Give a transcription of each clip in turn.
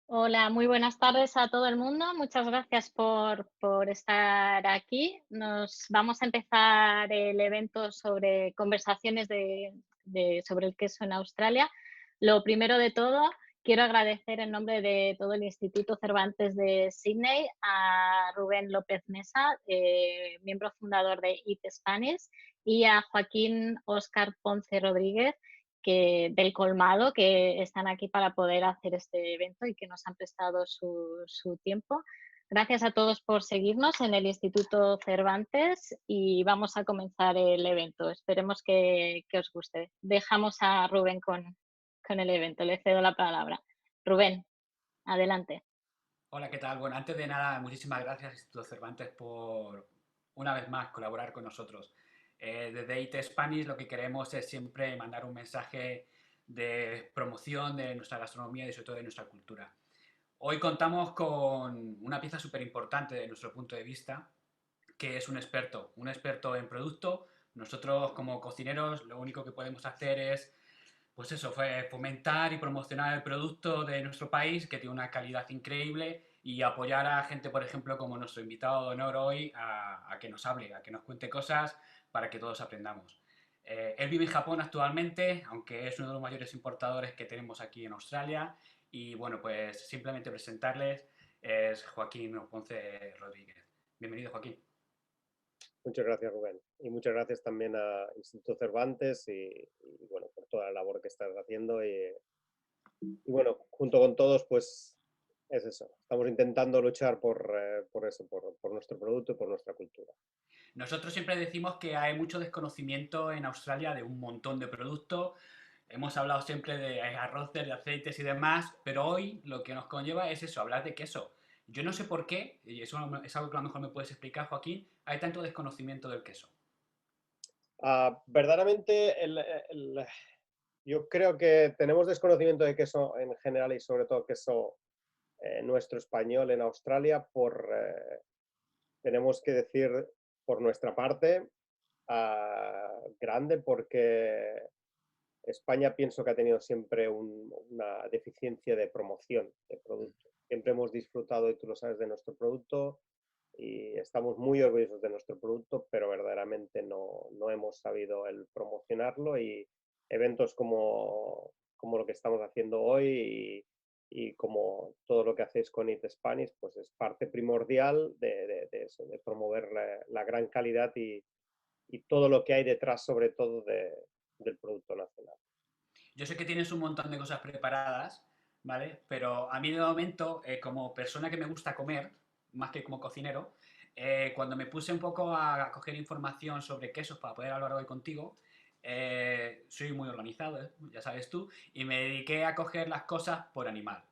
Hola, muy buenas tardes a todo el mundo. Muchas gracias por estar aquí. Nos vamos a empezar el evento sobre conversaciones sobre el queso en Australia. Lo primero de todo, quiero agradecer en nombre de todo el Instituto Cervantes de Sydney a Rubén López Mesa, miembro fundador de Eat Spanish, y a Joaquín Óscar Ponce Rodríguez, del colmado, que están aquí para poder hacer este evento y que nos han prestado su tiempo. Gracias a todos por seguirnos en el Instituto Cervantes y vamos a comenzar el evento. Esperemos que os guste. Dejamos a Rubén con el evento. Le cedo la palabra. Rubén, adelante. Hola, ¿qué tal? Bueno, antes de nada, muchísimas gracias, Instituto Cervantes, por una vez más colaborar con nosotros. Desde IT Spanish lo que queremos es siempre mandar un mensaje de promoción de nuestra gastronomía y sobre todo de nuestra cultura. Hoy contamos con una pieza súper importante de nuestro punto de vista, que es un experto en producto. Nosotros como cocineros lo único que podemos hacer es pues eso, fue fomentar y promocionar el producto de nuestro país, que tiene una calidad increíble, y apoyar a gente, por ejemplo, como nuestro invitado de honor hoy, a que nos hable, a que nos cuente cosas para que todos aprendamos. Él vive en Japón actualmente, aunque es uno de los mayores importadores que tenemos aquí en Australia, y bueno, pues simplemente presentarles es Joaquín Ponce Rodríguez. Bienvenido, Joaquín. Muchas gracias, Rubén. Y muchas gracias también a Instituto Cervantes y, bueno, por toda la labor que estás haciendo. Y bueno, junto con todos, pues es eso. Estamos intentando luchar por eso, por nuestro producto y por nuestra cultura. Nosotros siempre decimos que hay mucho desconocimiento en Australia de un montón de productos. Hemos hablado siempre de arroces, de aceites y demás, pero hoy lo que nos conlleva es eso, hablar de queso. Yo no sé por qué, y eso es algo que a lo mejor me puedes explicar, Joaquín, hay tanto desconocimiento del queso. Verdaderamente, yo creo que tenemos desconocimiento de queso en general y sobre todo queso nuestro español en Australia tenemos que decir, por nuestra parte, grande porque España pienso que ha tenido siempre una deficiencia de promoción de producto. Siempre hemos disfrutado, y tú lo sabes, de nuestro producto y estamos muy orgullosos de nuestro producto, pero verdaderamente no hemos sabido el promocionarlo y eventos como lo que estamos haciendo hoy y como todo lo que hacéis con Eat Spanish, pues es parte primordial de eso, de promover la gran calidad y todo lo que hay detrás, sobre todo del producto nacional. Yo sé que tienes un montón de cosas preparadas, ¿vale? Pero a mí de momento, como persona que me gusta comer, más que como cocinero, cuando me puse un poco a coger información sobre quesos para poder hablar hoy contigo, soy muy organizado, ya sabes tú, y me dediqué a coger las cosas por animal.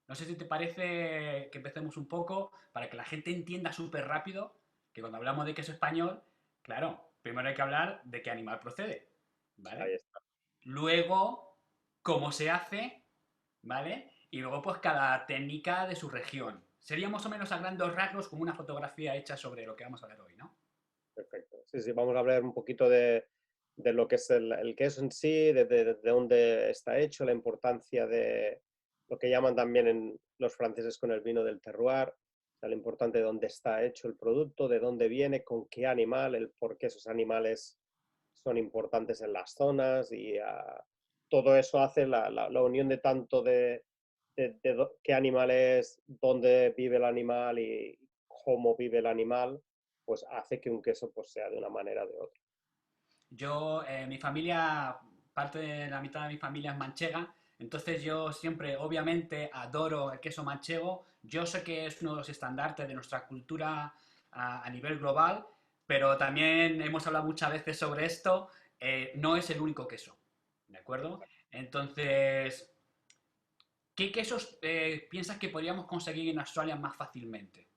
No sé si te parece que empecemos un poco para que la gente entienda súper rápido que cuando hablamos de queso español, claro, primero hay que hablar de qué animal procede, Ahí ¿vale? está. Luego, cómo se hace, ¿vale? Y luego, pues cada técnica de su región. Sería más o menos a grandes rasgos como una fotografía hecha sobre lo que vamos a ver hoy, ¿no? Perfecto. Sí, sí, vamos a hablar un poquito de lo que es el queso en sí, de dónde está hecho, la importancia de lo que llaman también los franceses con el vino del terroir, o sea, lo importante de dónde está hecho el producto, de dónde viene, con qué animal, el por qué esos animales son importantes en las zonas y todo eso hace la unión de tanto de qué animal es, dónde vive el animal y cómo vive el animal pues hace que un queso pues, sea de una manera o de otra. Yo, mi familia, parte de la mitad de mi familia es manchega, entonces yo siempre, obviamente, adoro el queso manchego. Yo sé que es uno de los estandartes de nuestra cultura a nivel global, pero también hemos hablado muchas veces sobre esto. No es el único queso, ¿de acuerdo? Entonces, ¿qué quesos piensas que podríamos conseguir en Australia más fácilmente?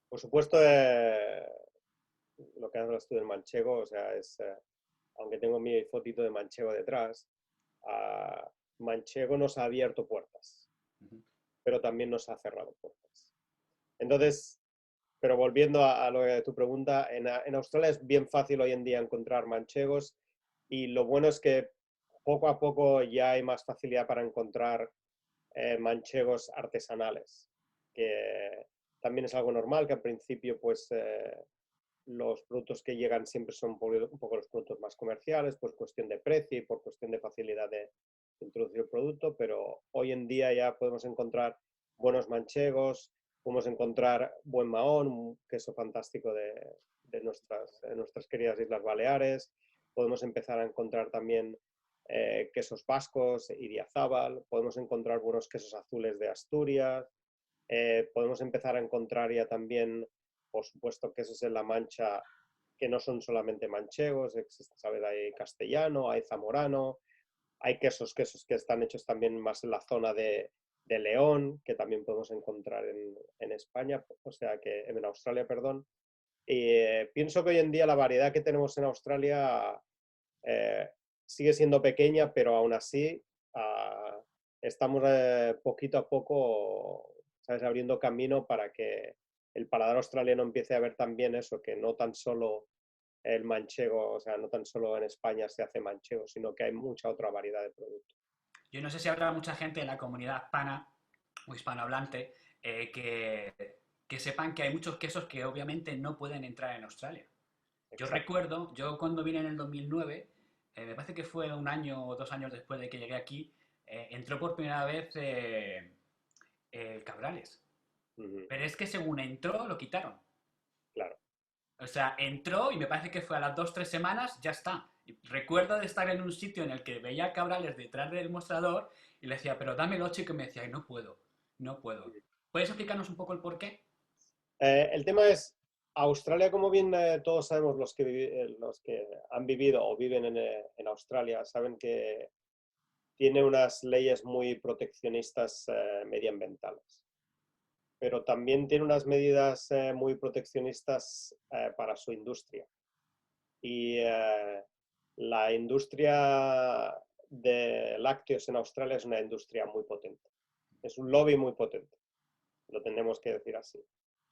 Por supuesto, lo que hablas tú del manchego, o sea, aunque tengo mi fotito de manchego detrás, uh, manchego nos ha abierto puertas, Ujú. pero también nos ha cerrado puertas. Entonces, pero volviendo a lo de tu pregunta, en Australia es bien fácil hoy en día encontrar manchegos y lo bueno es que poco a poco ya hay más facilidad para encontrar manchegos artesanales, que también es algo normal, que al principio pues los productos que llegan siempre son un poco los productos más comerciales, pues cuestión de precio y por cuestión de facilidad de introducir el producto, pero hoy en día ya podemos encontrar buenos manchegos, podemos encontrar buen Mahón, un queso fantástico de nuestras queridas Islas Baleares, podemos empezar a encontrar también quesos vascos, Idiazábal, podemos encontrar buenos quesos azules de Asturias, podemos empezar a encontrar ya también, por supuesto, quesos en La Mancha que no son solamente manchegos, existe, ¿sabes? Hay castellano, hay zamorano, hay quesos que están hechos también más en la zona de León, que también podemos encontrar en España, o sea que en Australia, perdón. Y pienso que hoy en día la variedad que tenemos en Australia sigue siendo pequeña, pero aún así estamos poquito a poco, ¿sabes? Abriendo camino para que el paladar australiano empiece a ver también eso, que no tan solo el manchego, o sea, no tan solo en España se hace manchego, sino que hay mucha otra variedad de productos. Yo no sé si habrá mucha gente en la comunidad hispana o hispanohablante que sepan que hay muchos quesos que obviamente no pueden entrar en Australia. Yo Exacto. recuerdo, yo cuando vine en el 2009, me parece que fue un año o 2 años después de que llegué aquí, entró por primera vez el Cabrales. Pero es que según entró, lo quitaron. Claro. O sea, entró y me parece que fue a las 2 o 3 semanas, ya está. Y recuerdo de estar en un sitio en el que veía a Cabrales detrás del mostrador y le decía, pero dámelo, chico, y me decía, no puedo, no puedo. ¿Puedes explicarnos un poco el porqué? El tema es, Australia, como bien todos sabemos, los que han vivido o viven en Australia, saben que tiene unas leyes muy proteccionistas medioambientales, pero también tiene unas medidas muy proteccionistas para su industria. Y la industria de lácteos en Australia es una industria muy potente. Es un lobby muy potente, lo tenemos que decir así.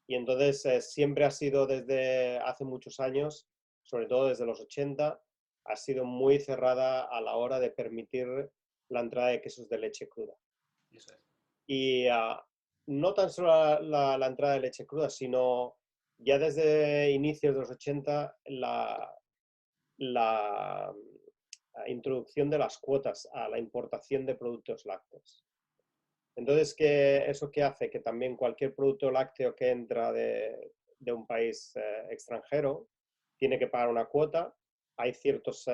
Y entonces siempre ha sido desde hace muchos años, sobre todo desde los 80, ha sido muy cerrada a la hora de permitir la entrada de quesos de leche cruda. Eso es. Y no tan solo la entrada de leche cruda, sino ya desde inicios de los 80 la introducción de las cuotas a la importación de productos lácteos. Entonces, ¿eso qué hace? Que también cualquier producto lácteo que entra de un país extranjero tiene que pagar una cuota. Hay ciertos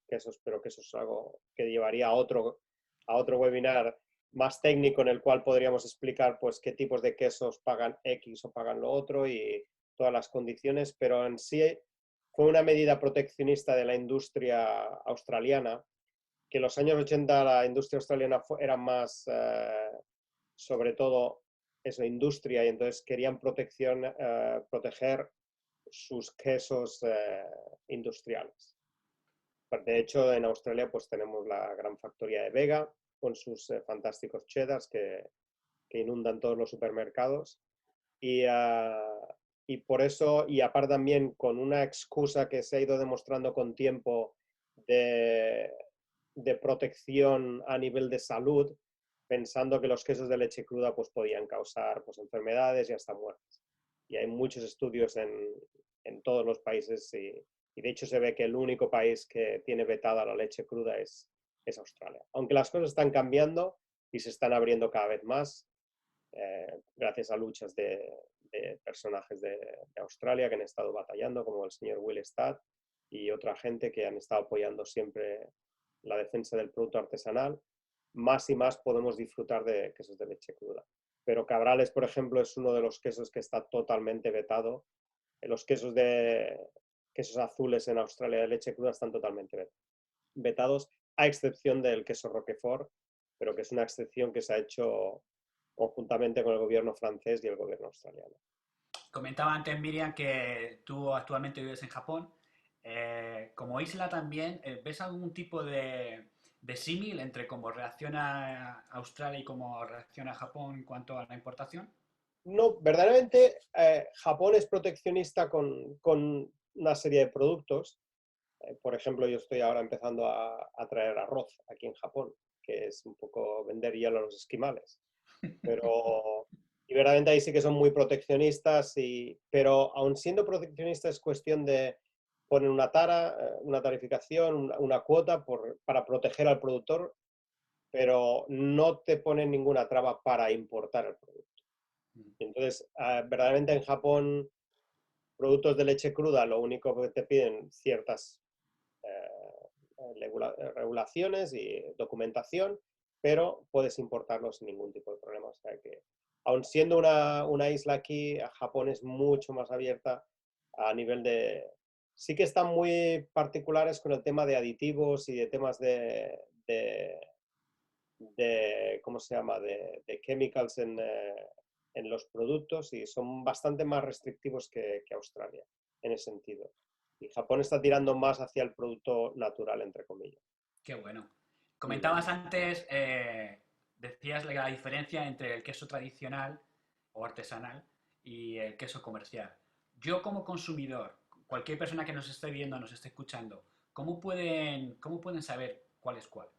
quesos, pero que eso es algo que llevaría a otro webinar más técnico en el cual podríamos explicar pues, qué tipos de quesos pagan X o pagan lo otro y todas las condiciones, pero en sí fue una medida proteccionista de la industria australiana, que en los años 80 la industria australiana era más, sobre todo, eso, industria, y entonces querían proteger sus quesos industriales. De hecho, en Australia pues tenemos la gran factoría de Vega, con sus fantásticos cheddars que inundan todos los supermercados. Y por eso, y aparte también con una excusa que se ha ido demostrando con tiempo de protección a nivel de salud, pensando que los quesos de leche cruda pues, podían causar pues, enfermedades y hasta muertes. Y hay muchos estudios en todos los países y de hecho se ve que el único país que tiene vetada la leche cruda es Australia. Aunque las cosas están cambiando y se están abriendo cada vez más, gracias a luchas de personajes de Australia que han estado batallando, como el señor Will Statt y otra gente que han estado apoyando siempre la defensa del producto artesanal, más y más podemos disfrutar de quesos de leche cruda. Pero Cabrales, por ejemplo, es uno de los quesos que está totalmente vetado. Los quesos azules en Australia de leche cruda están totalmente vetados, a excepción del queso Roquefort, pero que es una excepción que se ha hecho conjuntamente con el gobierno francés y el gobierno australiano. Comentaba antes, Miriam, que tú actualmente vives en Japón. Como isla también, ¿ves algún tipo de símil entre cómo reacciona Australia y cómo reacciona Japón en cuanto a la importación? No, verdaderamente Japón es proteccionista con una serie de productos. Por ejemplo, yo estoy ahora empezando a traer arroz aquí en Japón, que es un poco vender hielo a los esquimales. Pero, y verdaderamente ahí sí que son muy proteccionistas, pero aun siendo proteccionistas es cuestión de poner una una tarificación, una cuota para proteger al productor, pero no te ponen ninguna traba para importar el producto. Entonces, verdaderamente en Japón, productos de leche cruda, lo único que te piden ciertas regulaciones y documentación, pero puedes importarlos sin ningún tipo de problema. O sea que, aun siendo una isla aquí, Japón es mucho más abierta a nivel de... Sí que están muy particulares con el tema de aditivos y de temas ¿cómo se llama?, de chemicals en los productos, y son bastante más restrictivos que Australia en ese sentido. Y Japón está tirando más hacia el producto natural, entre comillas. Qué bueno. Comentabas antes, decías la diferencia entre el queso tradicional o artesanal y el queso comercial. Yo como consumidor, cualquier persona que nos esté viendo, nos esté escuchando, cómo pueden saber cuál es cuál?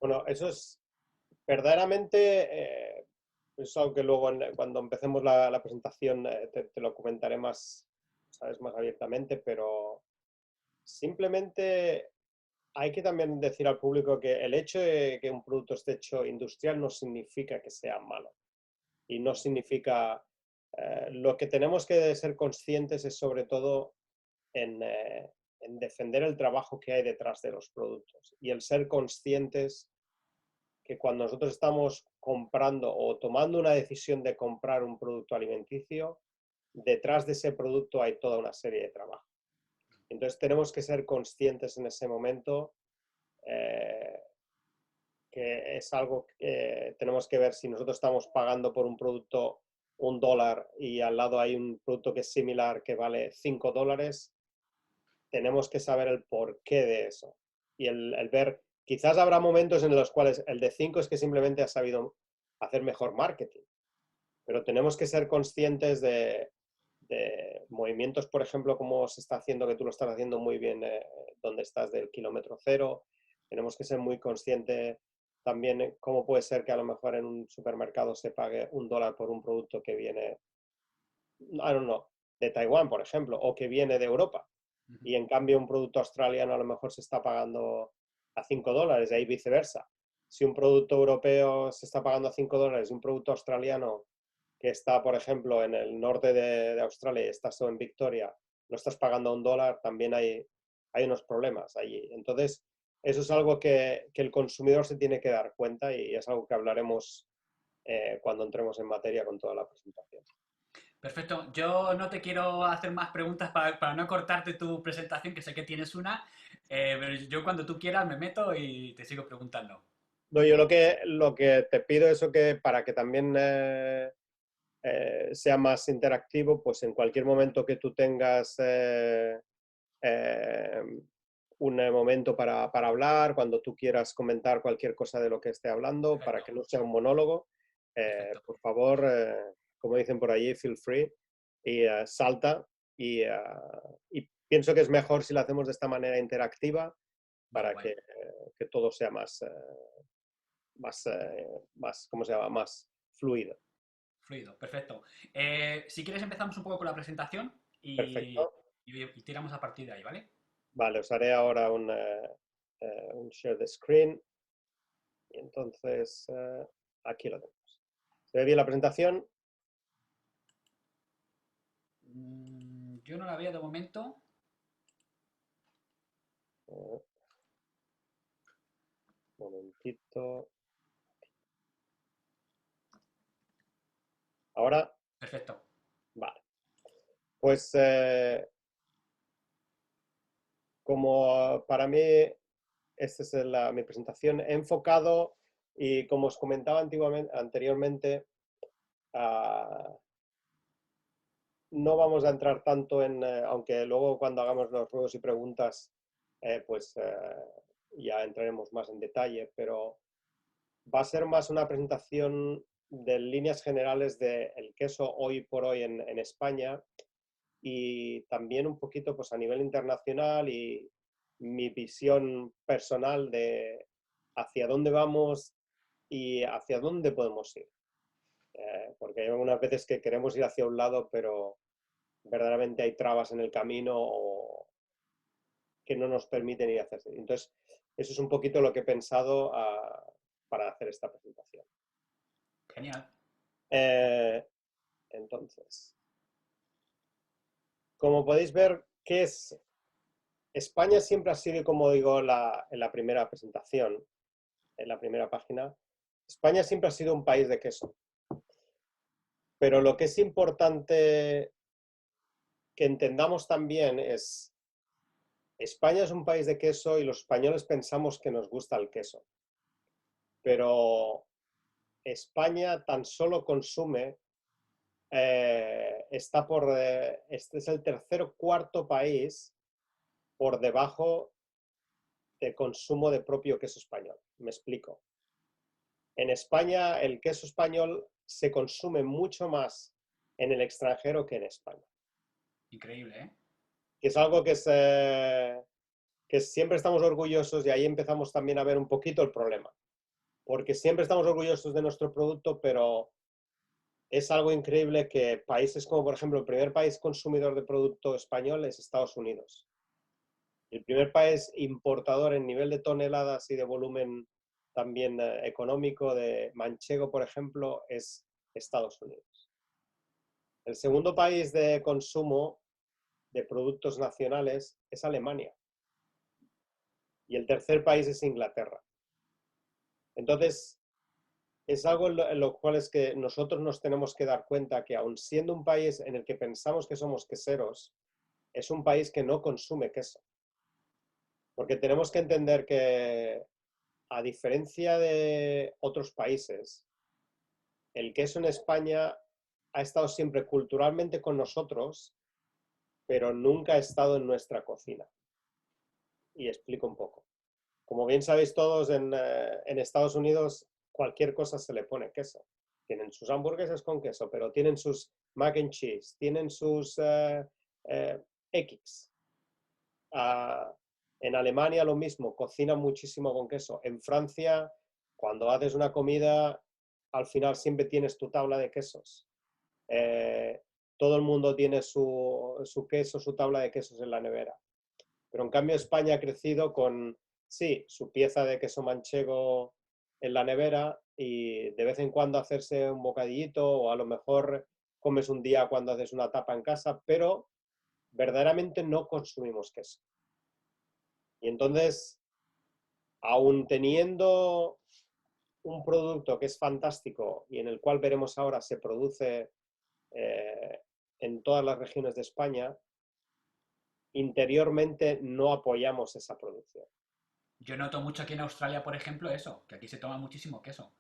Bueno, eso es verdaderamente, es algo que luego cuando empecemos la presentación te lo comentaré más, sabes, más abiertamente, pero simplemente hay que también decir al público que el hecho de que un producto esté hecho industrial no significa que sea malo, y no significa... lo que tenemos que ser conscientes es sobre todo en defender el trabajo que hay detrás de los productos, y el ser conscientes que cuando nosotros estamos comprando o tomando una decisión de comprar un producto alimenticio, detrás de ese producto hay toda una serie de trabajo. Entonces tenemos que ser conscientes en ese momento, que es algo que tenemos que ver. Si nosotros estamos pagando por un producto $1 y al lado hay un producto que es similar que vale $5, tenemos que saber el porqué de eso. Y el ver, quizás habrá momentos en los cuales el de 5 es que simplemente ha sabido hacer mejor marketing, pero tenemos que ser conscientes de movimientos, por ejemplo, como se está haciendo, que tú lo estás haciendo muy bien, donde estás del kilómetro cero. Tenemos que ser muy conscientes también cómo puede ser que a lo mejor en un supermercado se pague $1 por un producto que viene, I don't know, de Taiwán, por ejemplo, o que viene de Europa. Y en cambio un producto australiano a lo mejor se está pagando a $5, y ahí viceversa. Si un producto europeo se está pagando a $5 y un producto australiano que está, por ejemplo, en el norte de Australia y estás en Victoria, lo estás pagando a $1, también hay unos problemas allí. Entonces, eso es algo que el consumidor se tiene que dar cuenta, y es algo que hablaremos cuando entremos en materia con toda la presentación. Perfecto. Yo no te quiero hacer más preguntas para no cortarte tu presentación, que sé que tienes una, pero yo cuando tú quieras me meto y te sigo preguntando. No, yo lo que te pido es que para que también sea más interactivo, pues en cualquier momento que tú tengas eh, un momento para hablar, cuando tú quieras comentar cualquier cosa de lo que esté hablando, Perfecto. para que no sea un monólogo, por favor, como dicen por allí, feel free, y salta, y pienso que es mejor si lo hacemos de esta manera interactiva, para Guay. que todo sea ¿cómo se llama?, más fluido. Fluido, perfecto. Si quieres empezamos un poco con la presentación Perfecto. y tiramos a partir de ahí, ¿vale? Vale, os haré ahora un share the screen. Y entonces, aquí lo tenemos. ¿Se ve bien la presentación? Yo no la veo de momento. Un momentito. Ahora, Perfecto. vale. Pues como para mí, esta es mi presentación. He enfocado, y como os comentaba anteriormente, no vamos a entrar tanto aunque luego cuando hagamos los ruegos y preguntas, pues ya entraremos más en detalle, pero va a ser más una presentación de líneas generales del queso hoy por hoy en España, y también un poquito pues a nivel internacional, y mi visión personal de hacia dónde vamos y hacia dónde podemos ir. Porque hay algunas veces que queremos ir hacia un lado, pero verdaderamente hay trabas en el camino o que no nos permiten ir hacia ese. Entonces, eso es un poquito lo que he pensado para hacer esta presentación. Genial. Entonces, como podéis ver, ¿qué es? España siempre ha sido, como digo en la primera presentación, en la primera página, España siempre ha sido un país de queso. Pero lo que es importante que entendamos también es, España es un país de queso y los españoles pensamos que nos gusta el queso. Pero España tan solo consume, este es el tercer o cuarto país por debajo de consumo de propio queso español. Me explico. En España el queso español se consume mucho más en el extranjero que en España. Increíble, ¿eh? Que es algo que siempre estamos orgullosos y ahí empezamos también a ver un poquito el problema. Porque siempre estamos orgullosos de nuestro producto, pero es algo increíble que países como, por ejemplo, el primer país consumidor de producto español es Estados Unidos. El primer país importador en nivel de toneladas y de volumen también económico de manchego, por ejemplo, es Estados Unidos. El segundo país de consumo de productos nacionales es Alemania. Y el tercer país es Inglaterra. Entonces, es algo en lo cual es que nosotros nos tenemos que dar cuenta que aun siendo un país en el que pensamos que somos queseros, es un país que no consume queso. Porque tenemos que entender que, a diferencia de otros países, el queso en España ha estado siempre culturalmente con nosotros, pero nunca ha estado en nuestra cocina. Y explico un poco. Como bien sabéis todos, en Estados Unidos cualquier cosa se le pone queso. Tienen sus hamburguesas con queso, pero tienen sus mac and cheese, tienen sus X. En Alemania lo mismo, cocinan muchísimo con queso. En Francia, cuando haces una comida, al final siempre tienes tu tabla de quesos. Todo el mundo tiene su queso, su tabla de quesos en la nevera. Pero en cambio España ha crecido con, sí, su pieza de queso manchego en la nevera y de vez en cuando hacerse un bocadillito o a lo mejor comes un día cuando haces una tapa en casa, pero verdaderamente no consumimos queso. Y entonces, aún teniendo un producto que es fantástico y en el cual veremos ahora se produce en todas las regiones de España, interiormente no apoyamos esa producción. Yo noto mucho aquí en Australia, por ejemplo, eso, que aquí se toma muchísimo queso.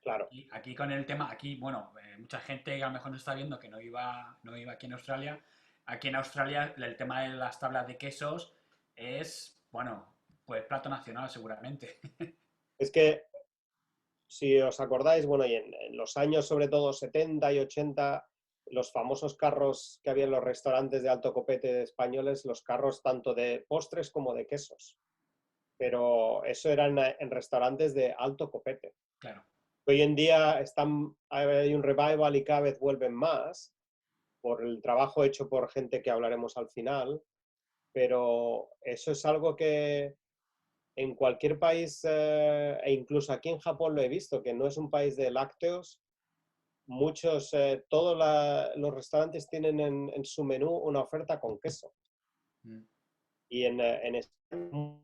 Claro. Y aquí con el tema, aquí, bueno, mucha gente que a lo mejor no está viendo que no iba aquí en Australia. Aquí en Australia el tema de las tablas de quesos es, bueno, pues plato nacional seguramente. Es que, si os acordáis, bueno, y en los años sobre todo 70 y 80, los famosos carros que había en los restaurantes de alto copete españoles, los carros tanto de postres como de quesos. Pero eso eran en restaurantes de alto copete. Claro. Hoy en día hay un revival y cada vez vuelven más por el trabajo hecho por gente que hablaremos al final, pero eso es algo que en cualquier país, e incluso aquí en Japón lo he visto, que no es un país de lácteos, todos los restaurantes tienen en su menú una oferta con queso. Y en España,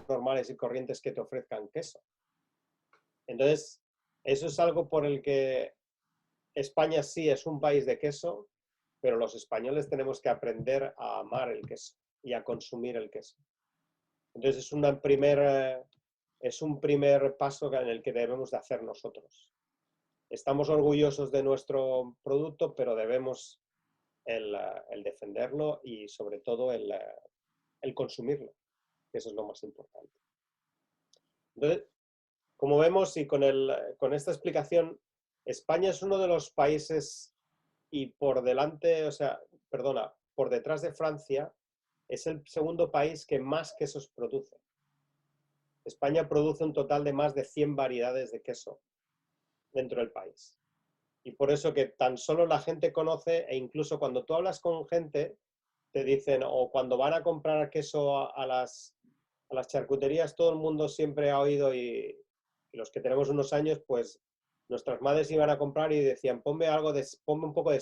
normales y corrientes que te ofrezcan queso. Entonces, eso es algo por el que España sí es un país de queso, pero los españoles tenemos que aprender a amar el queso y a consumir el queso. Entonces, es un primer paso en el que debemos de hacer nosotros. Estamos orgullosos de nuestro producto, pero debemos el defenderlo y sobre todo el consumirlo, que eso es lo más importante. Entonces, como vemos y con esta explicación, España es uno de los países y por detrás de Francia, es el segundo país que más quesos produce. España produce un total de más de 100 variedades de queso dentro del país. Y por eso que tan solo la gente conoce, e incluso cuando tú hablas con gente, te dicen, o cuando van a comprar queso a las charcuterías, todo el mundo siempre ha oído, y los que tenemos unos años, pues nuestras madres iban a comprar y decían, ponme un poco de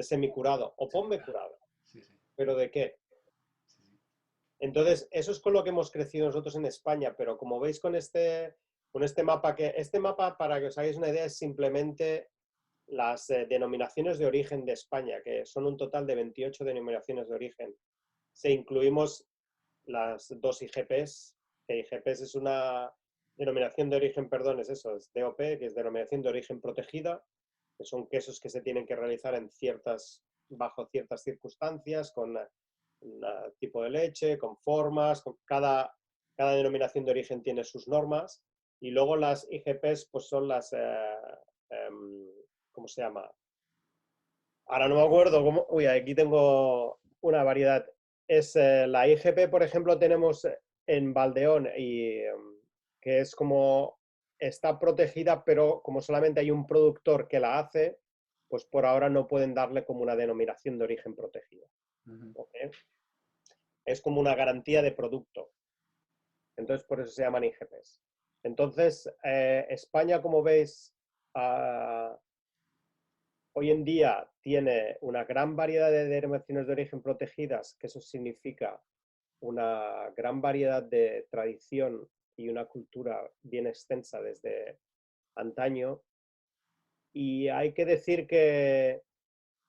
semicurado, o ponme curado. Sí, sí. ¿Pero de qué? Sí, sí. Entonces, eso es con lo que hemos crecido nosotros en España, pero como veis con este mapa, este mapa, para que os hagáis una idea, es simplemente las denominaciones de origen de España, que son un total de 28 denominaciones de origen. Si incluimos las dos IGPs, que IGPs es una denominación de origen, perdón, es eso, es DOP, que es denominación de origen protegida, que son quesos que se tienen que realizar bajo ciertas circunstancias, con un tipo de leche, con formas, cada denominación de origen tiene sus normas, y luego las IGPs pues son las, ¿cómo se llama? Ahora no me acuerdo cómo. Uy, aquí tengo una variedad. Es la IGP, por ejemplo, tenemos en Valdeón, que es como está protegida, pero como solamente hay un productor que la hace, pues por ahora no pueden darle como una denominación de origen protegida. ¿Okay? Es como una garantía de producto. Entonces, por eso se llaman IGPs. Entonces, España, como veis, hoy en día tiene una gran variedad de denominaciones de origen protegidas, que eso significa una gran variedad de tradición y una cultura bien extensa desde antaño. Y hay que decir que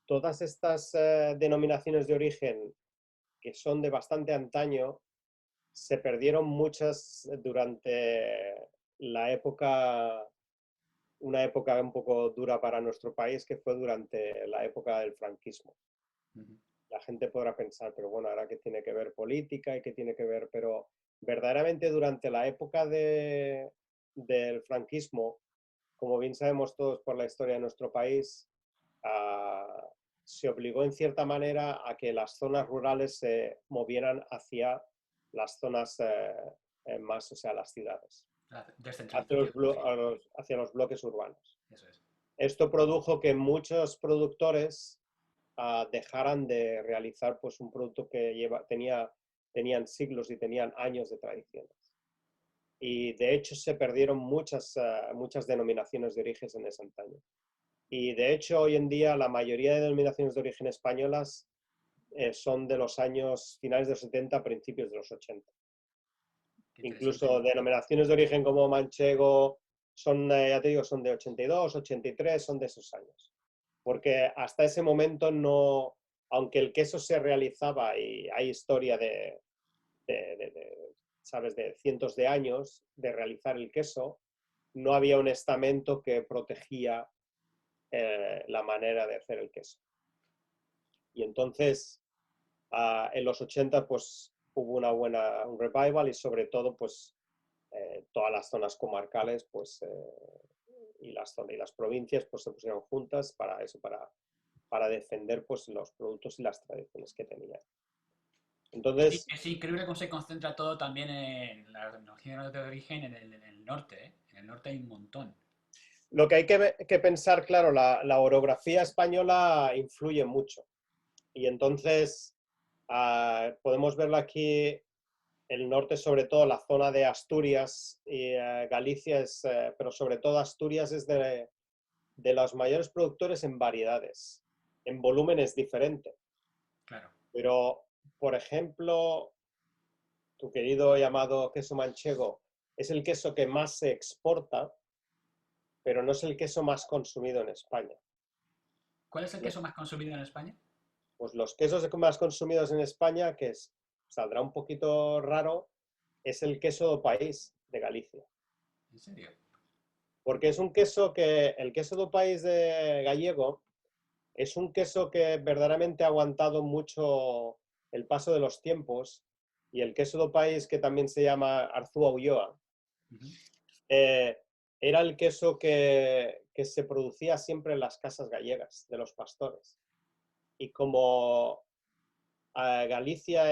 todas estas denominaciones de origen, que son de bastante antaño, se perdieron muchas durante una época un poco dura para nuestro país, que fue durante la época del franquismo. La gente podrá pensar, pero bueno, ahora qué tiene que ver política y qué tiene que ver, pero verdaderamente durante la época del franquismo, como bien sabemos todos por la historia de nuestro país, se obligó en cierta manera a que las zonas rurales se movieran hacia las zonas más, o sea, las ciudades, hacia los bloques urbanos. Eso es. Esto produjo que muchos productores dejaran de realizar pues, un producto que tenían siglos y tenían años de tradiciones. Y de hecho se perdieron muchas denominaciones de origen en ese antaño. Y de hecho hoy en día la mayoría de denominaciones de origen españolas son de los años finales de los 70, principios de los 80. Incluso denominaciones de origen como manchego son, ya te digo, son de 82, 83, son de esos años. Porque hasta ese momento no, aunque el queso se realizaba y hay historia ¿sabes?, de cientos de años de realizar el queso, no había un estamento que protegía la manera de hacer el queso. Y entonces, en los 80, pues hubo un revival, y sobre todo, pues todas las zonas comarcales, pues y las provincias, pues se pusieron juntas para eso, para defender pues los productos y las tradiciones que tenían. Entonces, es increíble cómo se concentra todo también en las denominaciones de origen en el norte, ¿eh? En el norte hay un montón. Lo que hay que pensar, claro, la orografía española influye mucho. Y entonces podemos verlo aquí, el norte, sobre todo la zona de Asturias y Galicia, pero sobre todo Asturias es de los mayores productores en variedades. En volumen es diferente. Claro. Pero, por ejemplo, tu querido llamado queso manchego es el queso que más se exporta, pero no es el queso más consumido en España. ¿Cuál es el queso más consumido en España? Pues los quesos más consumidos en España, saldrá un poquito raro, es el queso do país de Galicia. ¿En serio? Porque es un queso el queso do país de gallego es un queso que verdaderamente ha aguantado mucho el paso de los tiempos, y el queso do país, que también se llama Arzúa Ulloa, era el queso que se producía siempre en las casas gallegas de los pastores. Y como Galicia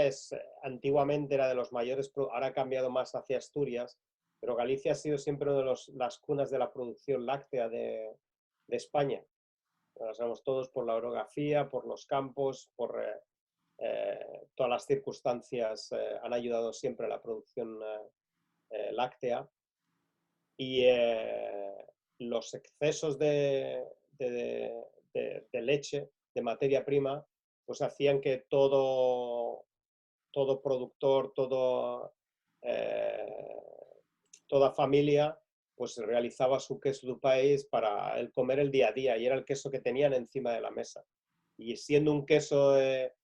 antiguamente era de los mayores, ahora ha cambiado más hacia Asturias, pero Galicia ha sido siempre una de las cunas de la producción láctea de España. Lo sabemos todos por la orografía, por los campos, por todas las circunstancias han ayudado siempre a la producción láctea. Y los excesos de leche, de materia prima, pues hacían que todo productor, toda familia, pues realizaba su queso du país para el comer el día a día, y era el queso que tenían encima de la mesa. Y siendo un queso de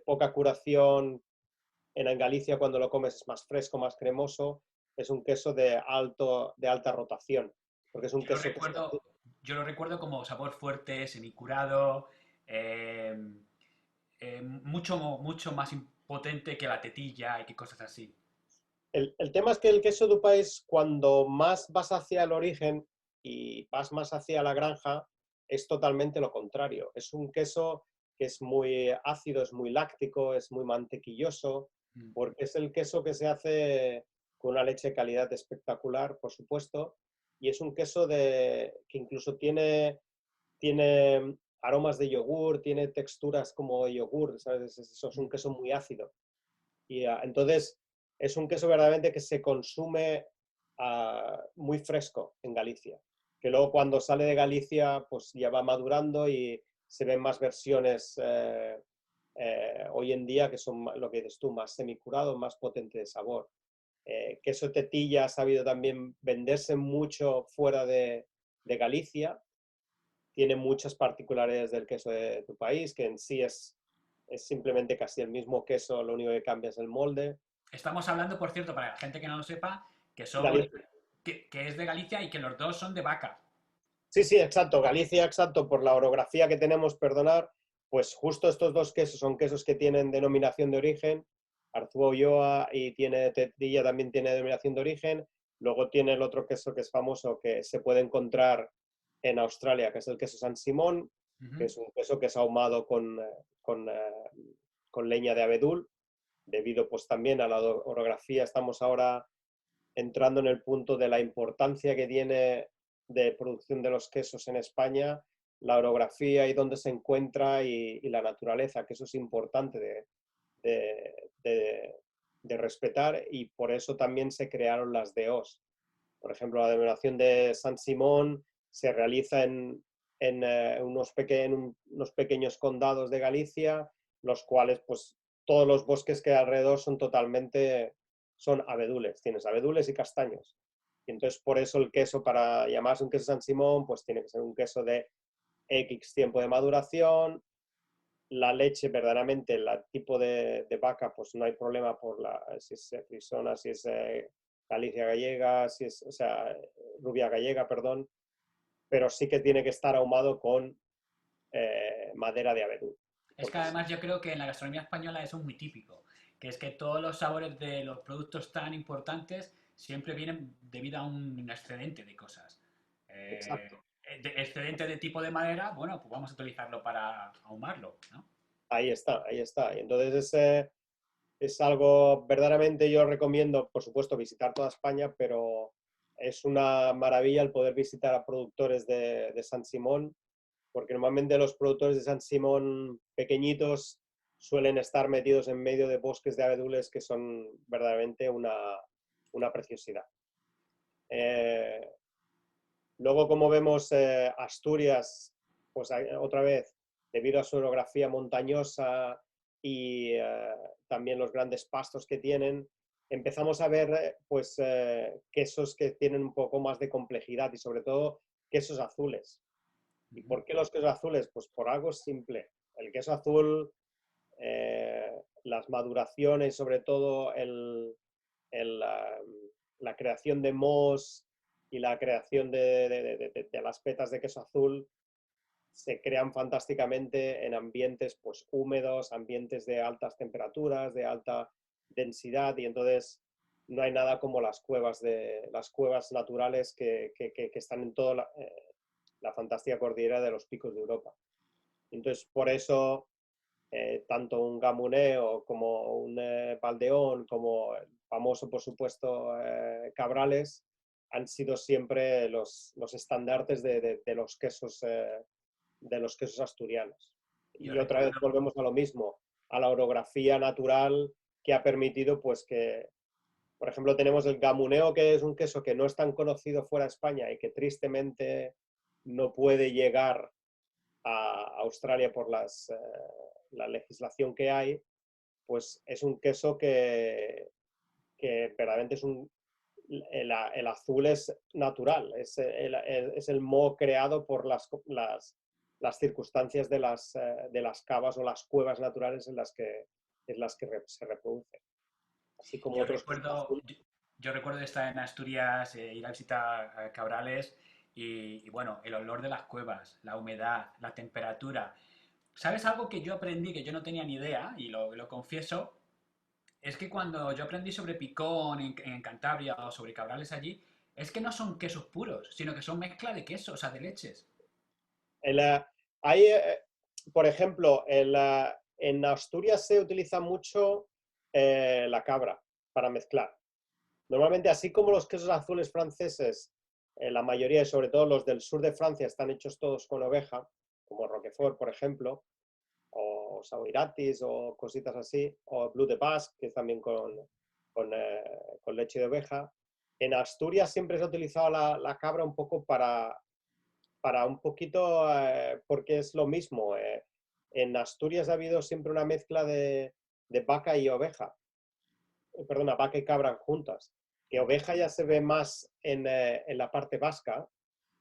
poca curación, en Galicia cuando lo comes es más fresco, más cremoso, es un queso de alta rotación, porque es un queso que está... Yo lo recuerdo como sabor fuerte, semicurado, eh, mucho más potente que la tetilla y que cosas así. El tema es que el queso du país, cuando más vas hacia el origen y vas más hacia la granja, es totalmente lo contrario. Es un queso que es muy ácido, es muy láctico, es muy mantequilloso, porque es el queso que se hace con una leche de calidad espectacular, por supuesto, y es un queso que incluso tiene aromas de yogur, tiene texturas como de yogur, ¿sabes? Eso es un queso muy ácido. Y entonces es un queso verdaderamente que se consume muy fresco en Galicia, que luego cuando sale de Galicia pues ya va madurando y se ven más versiones hoy en día que son lo que dices tú, más semicurado, más potente de sabor. Queso tetilla ha sabido también venderse mucho fuera de Galicia, tiene muchas particularidades del queso de tu país, que en sí es simplemente casi el mismo queso, lo único que cambia es el molde. Estamos hablando, por cierto, para la gente que no lo sepa, que Galicia. que es de Galicia y que los dos son de vaca. Sí, sí, exacto. Galicia, exacto, por la orografía que tenemos, perdonar, pues justo estos dos quesos son quesos que tienen denominación de origen. Arzúa Ulloa y Tetilla también tiene denominación de origen. Luego tiene el otro queso que es famoso, que se puede encontrar en Australia, que es el queso San Simón, que es un queso que es ahumado con leña de abedul, debido pues también a la orografía. Estamos ahora entrando en el punto de la importancia que tiene de producción de los quesos en España, la orografía y dónde se encuentra y la naturaleza, que eso es importante de respetar, y por eso también se crearon las DOs. Por ejemplo, la denominación de San Simón se realiza en unos pequeños condados de Galicia, los cuales pues todos los bosques que hay alrededor son abedules, tienes abedules y castaños. Y entonces por eso el queso, para llamarse un queso San Simón, pues tiene que ser un queso de X tiempo de maduración. La leche, verdaderamente, el tipo de vaca, pues no hay problema si es frisona, si es Galicia gallega, si es, o sea, rubia gallega, perdón, pero sí que tiene que estar ahumado con madera de abedul. Es que además yo creo que en la gastronomía española eso es muy típico, que es que todos los sabores de los productos tan importantes siempre vienen debido a un excedente de cosas. Exacto. Excedente de tipo de madera, bueno, pues vamos a utilizarlo para ahumarlo, ¿no? Ahí está, ahí está. Y entonces es algo, verdaderamente yo recomiendo, por supuesto, visitar toda España, pero es una maravilla el poder visitar a productores de San Simón, porque normalmente los productores de San Simón pequeñitos suelen estar metidos en medio de bosques de abedules que son verdaderamente una preciosidad. Luego, como vemos, Asturias, pues otra vez, debido a su orografía montañosa y también los grandes pastos que tienen, empezamos a ver pues quesos que tienen un poco más de complejidad y sobre todo quesos azules. ¿Y por qué los quesos azules? Pues por algo simple. El queso azul, las maduraciones, sobre todo la creación de mohos y la creación de las petas de queso azul se crean fantásticamente en ambientes pues húmedos, ambientes de altas temperaturas, de alta densidad, y entonces no hay nada como las cuevas naturales que están en toda la fantástica cordillera de los Picos de Europa. Entonces, por eso tanto un Gamuneo como un Valdeón, como el famoso, por supuesto, Cabrales, han sido siempre los estandartes de los quesos, de los quesos asturianos. Yo Y otra vez recuerdo, volvemos a lo mismo, a la orografía natural que ha permitido pues que, por ejemplo, tenemos el Gamuneo, que es un queso que no es tan conocido fuera de España y que tristemente no puede llegar a Australia por la legislación que hay, pues es un queso que verdaderamente es el azul es natural, es el moho creado por las circunstancias de las cavas o las cuevas naturales en las que se reproduce. Así como yo otros quesos recuerdo, azules. yo recuerdo estar en Asturias, ir a visitar Cabrales y bueno, el olor de las cuevas, la humedad, la temperatura. ¿Sabes algo que yo aprendí que yo no tenía ni idea, y lo confieso? Es que cuando yo aprendí sobre picón en Cantabria o sobre cabrales allí, es que no son quesos puros, sino que son mezcla de quesos, o sea, de leches. El, eh, hay, por ejemplo, en Asturias se utiliza mucho la cabra para mezclar. Normalmente, así como los quesos azules franceses, la mayoría, y sobre todo los del sur de Francia, están hechos todos con oveja, como Roquefort, por ejemplo, o Savoiratis, o cositas así, o Bleu de Basque, que es también con leche de oveja. En Asturias siempre se ha utilizado la cabra un poco para un poquito, porque es lo mismo. En Asturias ha habido siempre una mezcla de vaca y oveja, perdona, vaca y cabra juntas. Que oveja ya se ve más en la parte vasca,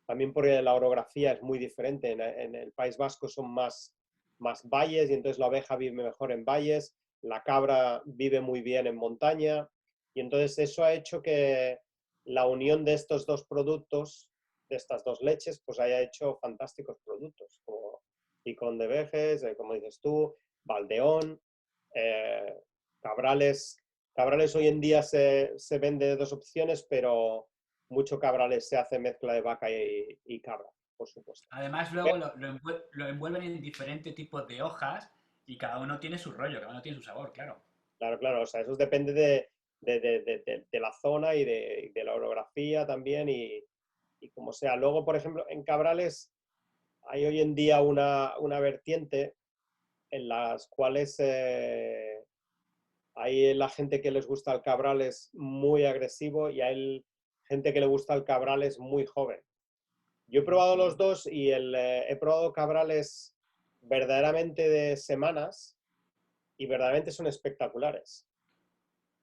también porque la orografía es muy diferente. En el País Vasco son más valles y entonces la oveja vive mejor en valles, la cabra vive muy bien en montaña y entonces eso ha hecho que la unión de estos dos productos, de estas dos leches, pues haya hecho fantásticos productos, como picón de Vejes, como dices tú, Valdeón, eh, Cabrales. Cabrales hoy en día se vende de dos opciones, pero mucho Cabrales se hace mezcla de vaca y cabra, por supuesto. Además, luego lo envuelven en diferentes tipos de hojas y cada uno tiene su rollo, cada uno tiene su sabor, claro. Claro, claro, o sea, eso depende de la zona y de la orografía también y como sea. Luego, por ejemplo, en Cabrales hay hoy en día una vertiente en las cuales hay la gente que les gusta el Cabrales muy agresivo y hay gente que le gusta el Cabrales muy joven. Yo he probado los dos y he probado Cabrales verdaderamente de semanas y verdaderamente son espectaculares.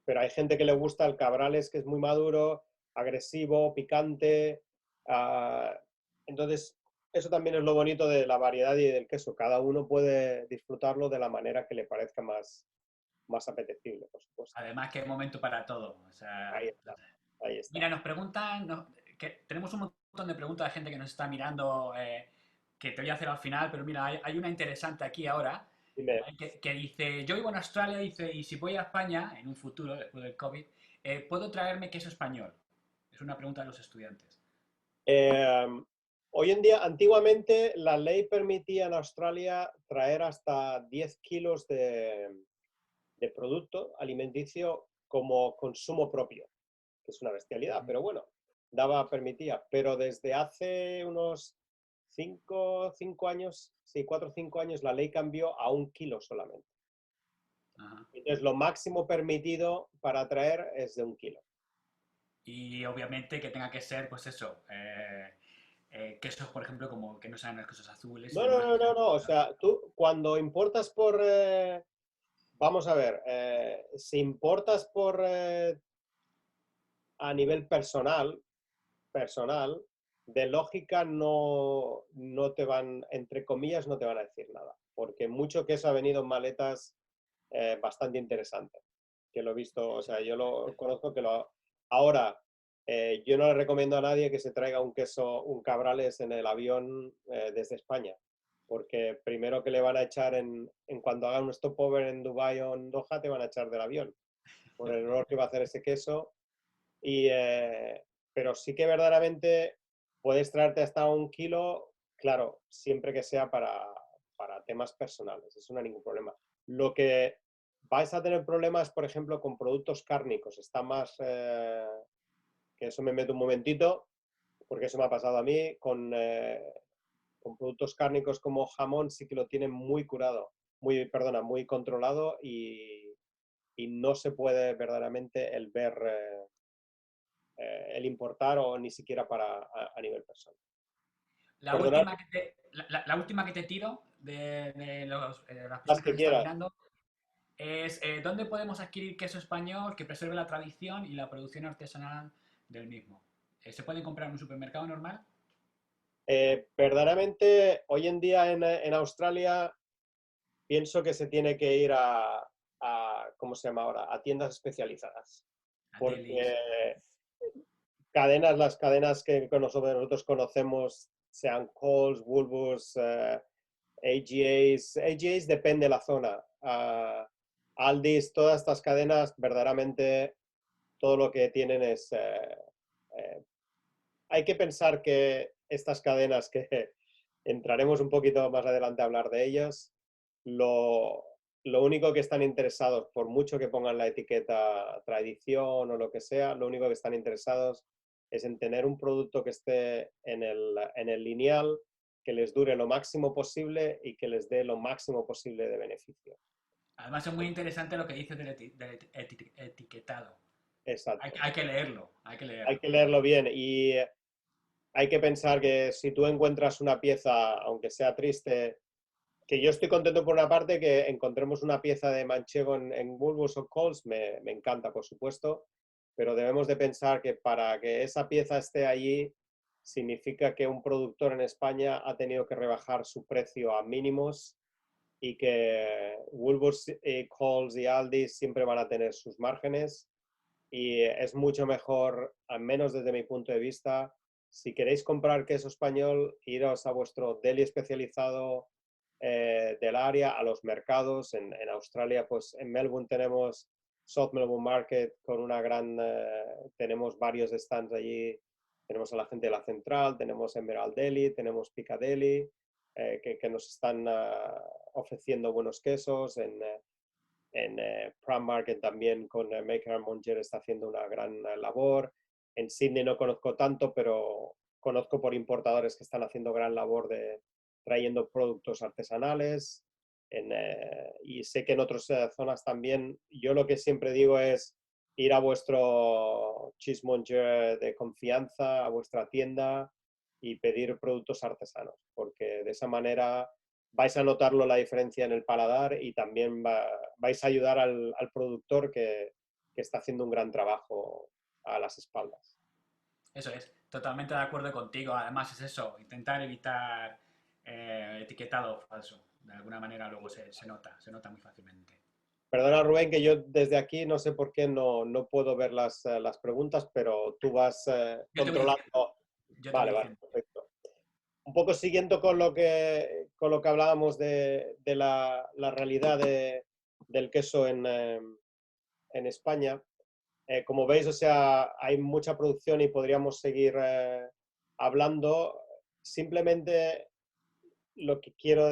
Pero hay gente que le gusta el Cabrales que es muy maduro, agresivo, picante. ah, entonces, eso también es lo bonito de la variedad y del queso. Cada uno puede disfrutarlo de la manera que le parezca más apetecible, por supuesto. Además, que hay momento para todo. O Ahí sea, está, ahí está. mira, nos preguntan, que tenemos un montón de preguntas de gente que nos está mirando, que te voy a hacer al final, pero mira, hay una interesante aquí ahora, Dime. ¿vale? Que dice, yo vivo en Australia, dice, y si voy a España, en un futuro, después del COVID, ¿puedo traerme queso español? Es una pregunta de los estudiantes. Eh, Hoy en día, antiguamente, la ley permitía en Australia traer hasta 10 kilos de producto alimenticio como consumo propio, que es una bestialidad, pero bueno, permitía. Pero desde hace unos 5 años, sí, 4 o 5 años, la ley cambió a 1 kilo solamente. Ajá. Entonces, lo máximo permitido para traer es de 1 kilo. Y obviamente que tenga que ser, pues eso, quesos, por ejemplo, como que no sean los quesos azules y No, no, demás. no, no, no. O sea, tú cuando importas vamos a ver, si importas a nivel personal, de lógica no te van, entre comillas, no te van a decir nada, porque mucho queso ha venido en maletas bastante interesante, que lo he visto, o sea, yo lo conozco Ahora, yo no le recomiendo a nadie que se traiga un queso, un Cabrales en el avión desde España, porque primero que le van a echar en cuando hagan un stopover en Dubái o en Doha, te van a echar del avión, por el olor que va a hacer ese queso y, pero sí que verdaderamente puedes traerte hasta 1 kilo, claro, siempre que sea para temas personales, eso no hay ningún problema. Lo que vais a tener problemas, por ejemplo, con productos cárnicos, está más, que eso me meto un momentito, porque eso me ha pasado a mí, con productos cárnicos como jamón sí que lo tienen muy curado, muy controlado y no se puede verdaderamente el ver, el importar o ni siquiera a nivel personal. La Perdonad, última que te, la última que te tiro de las las personas que que nos están quieras. mirando es ¿dónde podemos adquirir queso español que preserve la tradición y la producción artesanal del mismo? ¿Se pueden comprar en un supermercado normal? Verdaderamente, hoy en día en Australia pienso que se tiene que ir ¿cómo se llama ahora? A tiendas especializadas. A delis. Porque las cadenas que nosotros conocemos, sean Coles, Woolworths, AGAs depende de la zona. Aldi's, todas estas cadenas, verdaderamente todo lo que tienen es... hay que pensar que estas cadenas, que entraremos un poquito más adelante a hablar de ellas, lo único que están interesados, por mucho que pongan la etiqueta tradición o lo que sea, lo único que están interesados es en tener un producto que esté en el lineal, que les dure lo máximo posible y que les dé lo máximo posible de beneficio. Además es muy interesante lo que dices del etiquetado. Exacto. Hay que leerlo, hay que Hay leerlo. que leerlo bien y hay que pensar que si tú encuentras una pieza, aunque sea triste, que yo estoy contento por una parte que encontremos una pieza de manchego en Woolworths o Coles, me encanta, por supuesto, pero debemos de pensar que para que esa pieza esté allí significa que un productor en España ha tenido que rebajar su precio a mínimos y que Woolworths, Coles y Aldi siempre van a tener sus márgenes y es mucho mejor, al menos desde mi punto de vista, si queréis comprar queso español, iros a vuestro deli especializado del área, a los mercados. En Australia, pues en Melbourne tenemos South Melbourne Market con tenemos varios stands allí. Tenemos a la gente de la Central, tenemos Emerald Deli, tenemos Piccadilly, que nos están ofreciendo buenos quesos. En Pram Market también con Maker Monger está haciendo una gran labor. En Sydney no conozco tanto, pero conozco por importadores que están haciendo gran labor de trayendo productos artesanales. Y sé que en otras zonas también. Yo lo que siempre digo es ir a vuestro cheesemonger de confianza, a vuestra tienda y pedir productos artesanos, porque de esa manera vais a notarlo la diferencia en el paladar y también vais a ayudar al productor que está haciendo un gran trabajo a las espaldas. Eso es, totalmente de acuerdo contigo. Además es eso, intentar evitar etiquetado falso. De alguna manera luego se nota muy fácilmente. Perdona, Rubén, que yo desde aquí no sé por qué no puedo ver las preguntas, pero tú vas Yo te voy diciendo, controlando. yo te voy Vale, diciendo. perfecto. Un poco siguiendo con lo que hablábamos de la realidad del queso en España. Como veis, o sea, hay mucha producción y podríamos seguir hablando. Simplemente lo que quiero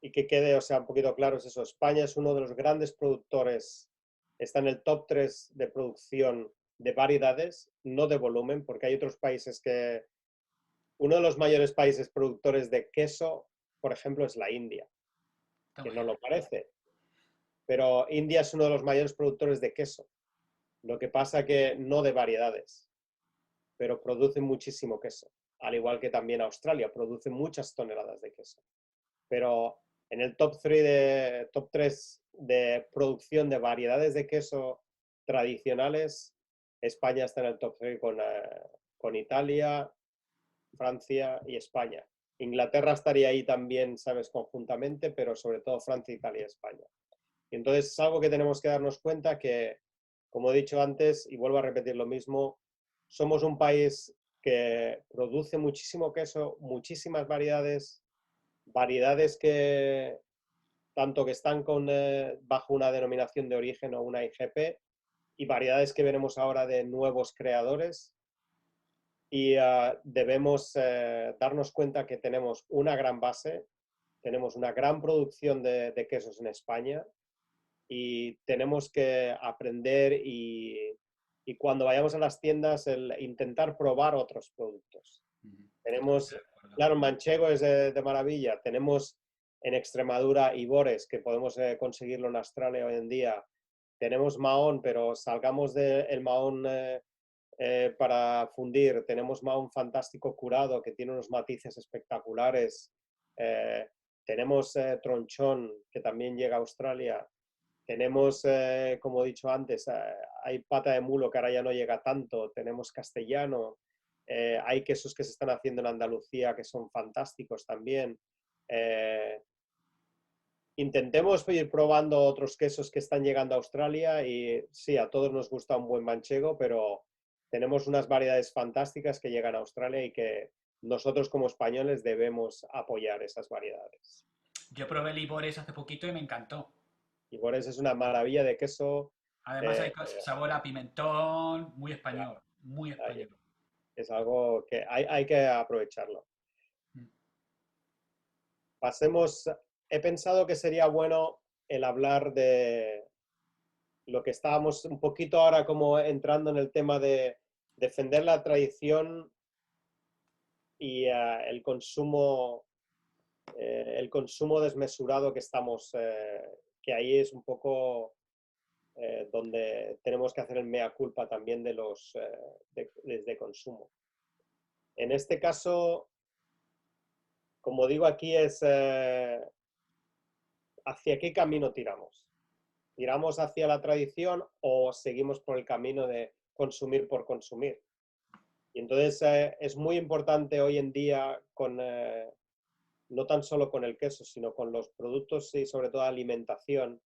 y que quede, o sea, un poquito claro es eso. España es uno de los grandes productores, está en el top 3 de producción de variedades, no de volumen, porque hay otros países que... Uno de los mayores países productores de queso, por ejemplo, es la India, que Toma no ya. lo parece, pero India es uno de los mayores productores de queso. Lo que pasa que no de variedades, pero produce muchísimo queso, al igual que también Australia, produce muchas toneladas de queso. Pero en el top 3 de producción de variedades de queso tradicionales, España está en el top 3 con Italia, Francia y España. Inglaterra estaría ahí también, sabes, conjuntamente, pero sobre todo Francia, Italia y España. Y entonces es algo que tenemos que darnos cuenta que, como he dicho antes, y vuelvo a repetir lo mismo, somos un país que produce muchísimo queso, muchísimas variedades que tanto que están bajo una denominación de origen o una IGP, y variedades que veremos ahora de nuevos creadores. Y debemos darnos cuenta que tenemos una gran base tenemos una gran producción de quesos en España y tenemos que aprender y cuando vayamos a las tiendas intentar probar otros productos. Tenemos, claro, manchego es de maravilla. Tenemos en Extremadura Ibores, que podemos conseguirlo en Australia hoy en día. Tenemos Mahón, pero salgamos del Mahón para fundir. Tenemos Mahón fantástico curado, que tiene unos matices espectaculares. Tenemos Tronchón, que también llega a Australia. Tenemos, como he dicho antes, hay pata de mulo, que ahora ya no llega tanto. Tenemos castellano. Hay quesos que se están haciendo en Andalucía que son fantásticos también. Intentemos ir probando otros quesos que están llegando a Australia y sí, a todos nos gusta un buen manchego, pero tenemos unas variedades fantásticas que llegan a Australia y que nosotros como españoles debemos apoyar esas variedades. Yo probé el Ibores hace poquito y me encantó. Ibores es una maravilla de queso. Además hay sabor a pimentón, muy español, muy Ahí, español. es algo que hay que aprovecharlo. Pasemos, he pensado que sería bueno el hablar de lo que estábamos un poquito ahora como entrando en el tema de defender la tradición y el consumo desmesurado que estamos, que ahí es un poco donde tenemos que hacer el mea culpa también de los de consumo. En este caso, como digo aquí, es hacia qué camino tiramos. ¿Tiramos hacia la tradición o seguimos por el camino de consumir por consumir? Y entonces es muy importante hoy en día no tan solo con el queso, sino con los productos y sobre todo alimentación.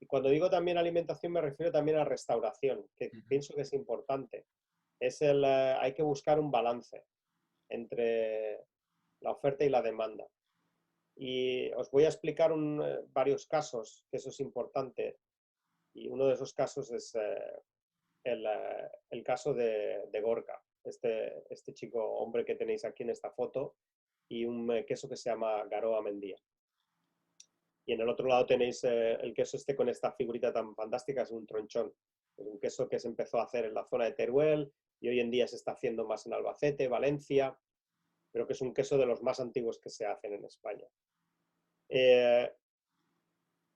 Y cuando digo también alimentación me refiero también a restauración, que pienso que es importante. Hay que buscar un balance entre la oferta y la demanda. Y os voy a explicar varios casos, que eso es importante. Y uno de esos casos es el caso de Gorka, este chico hombre que tenéis aquí en esta foto, y un queso que se llama Garoa Mendía. Y en el otro lado tenéis el queso con esta figurita tan fantástica, es un tronchón. Es un queso que se empezó a hacer en la zona de Teruel y hoy en día se está haciendo más en Albacete, Valencia, pero que es un queso de los más antiguos que se hacen en España.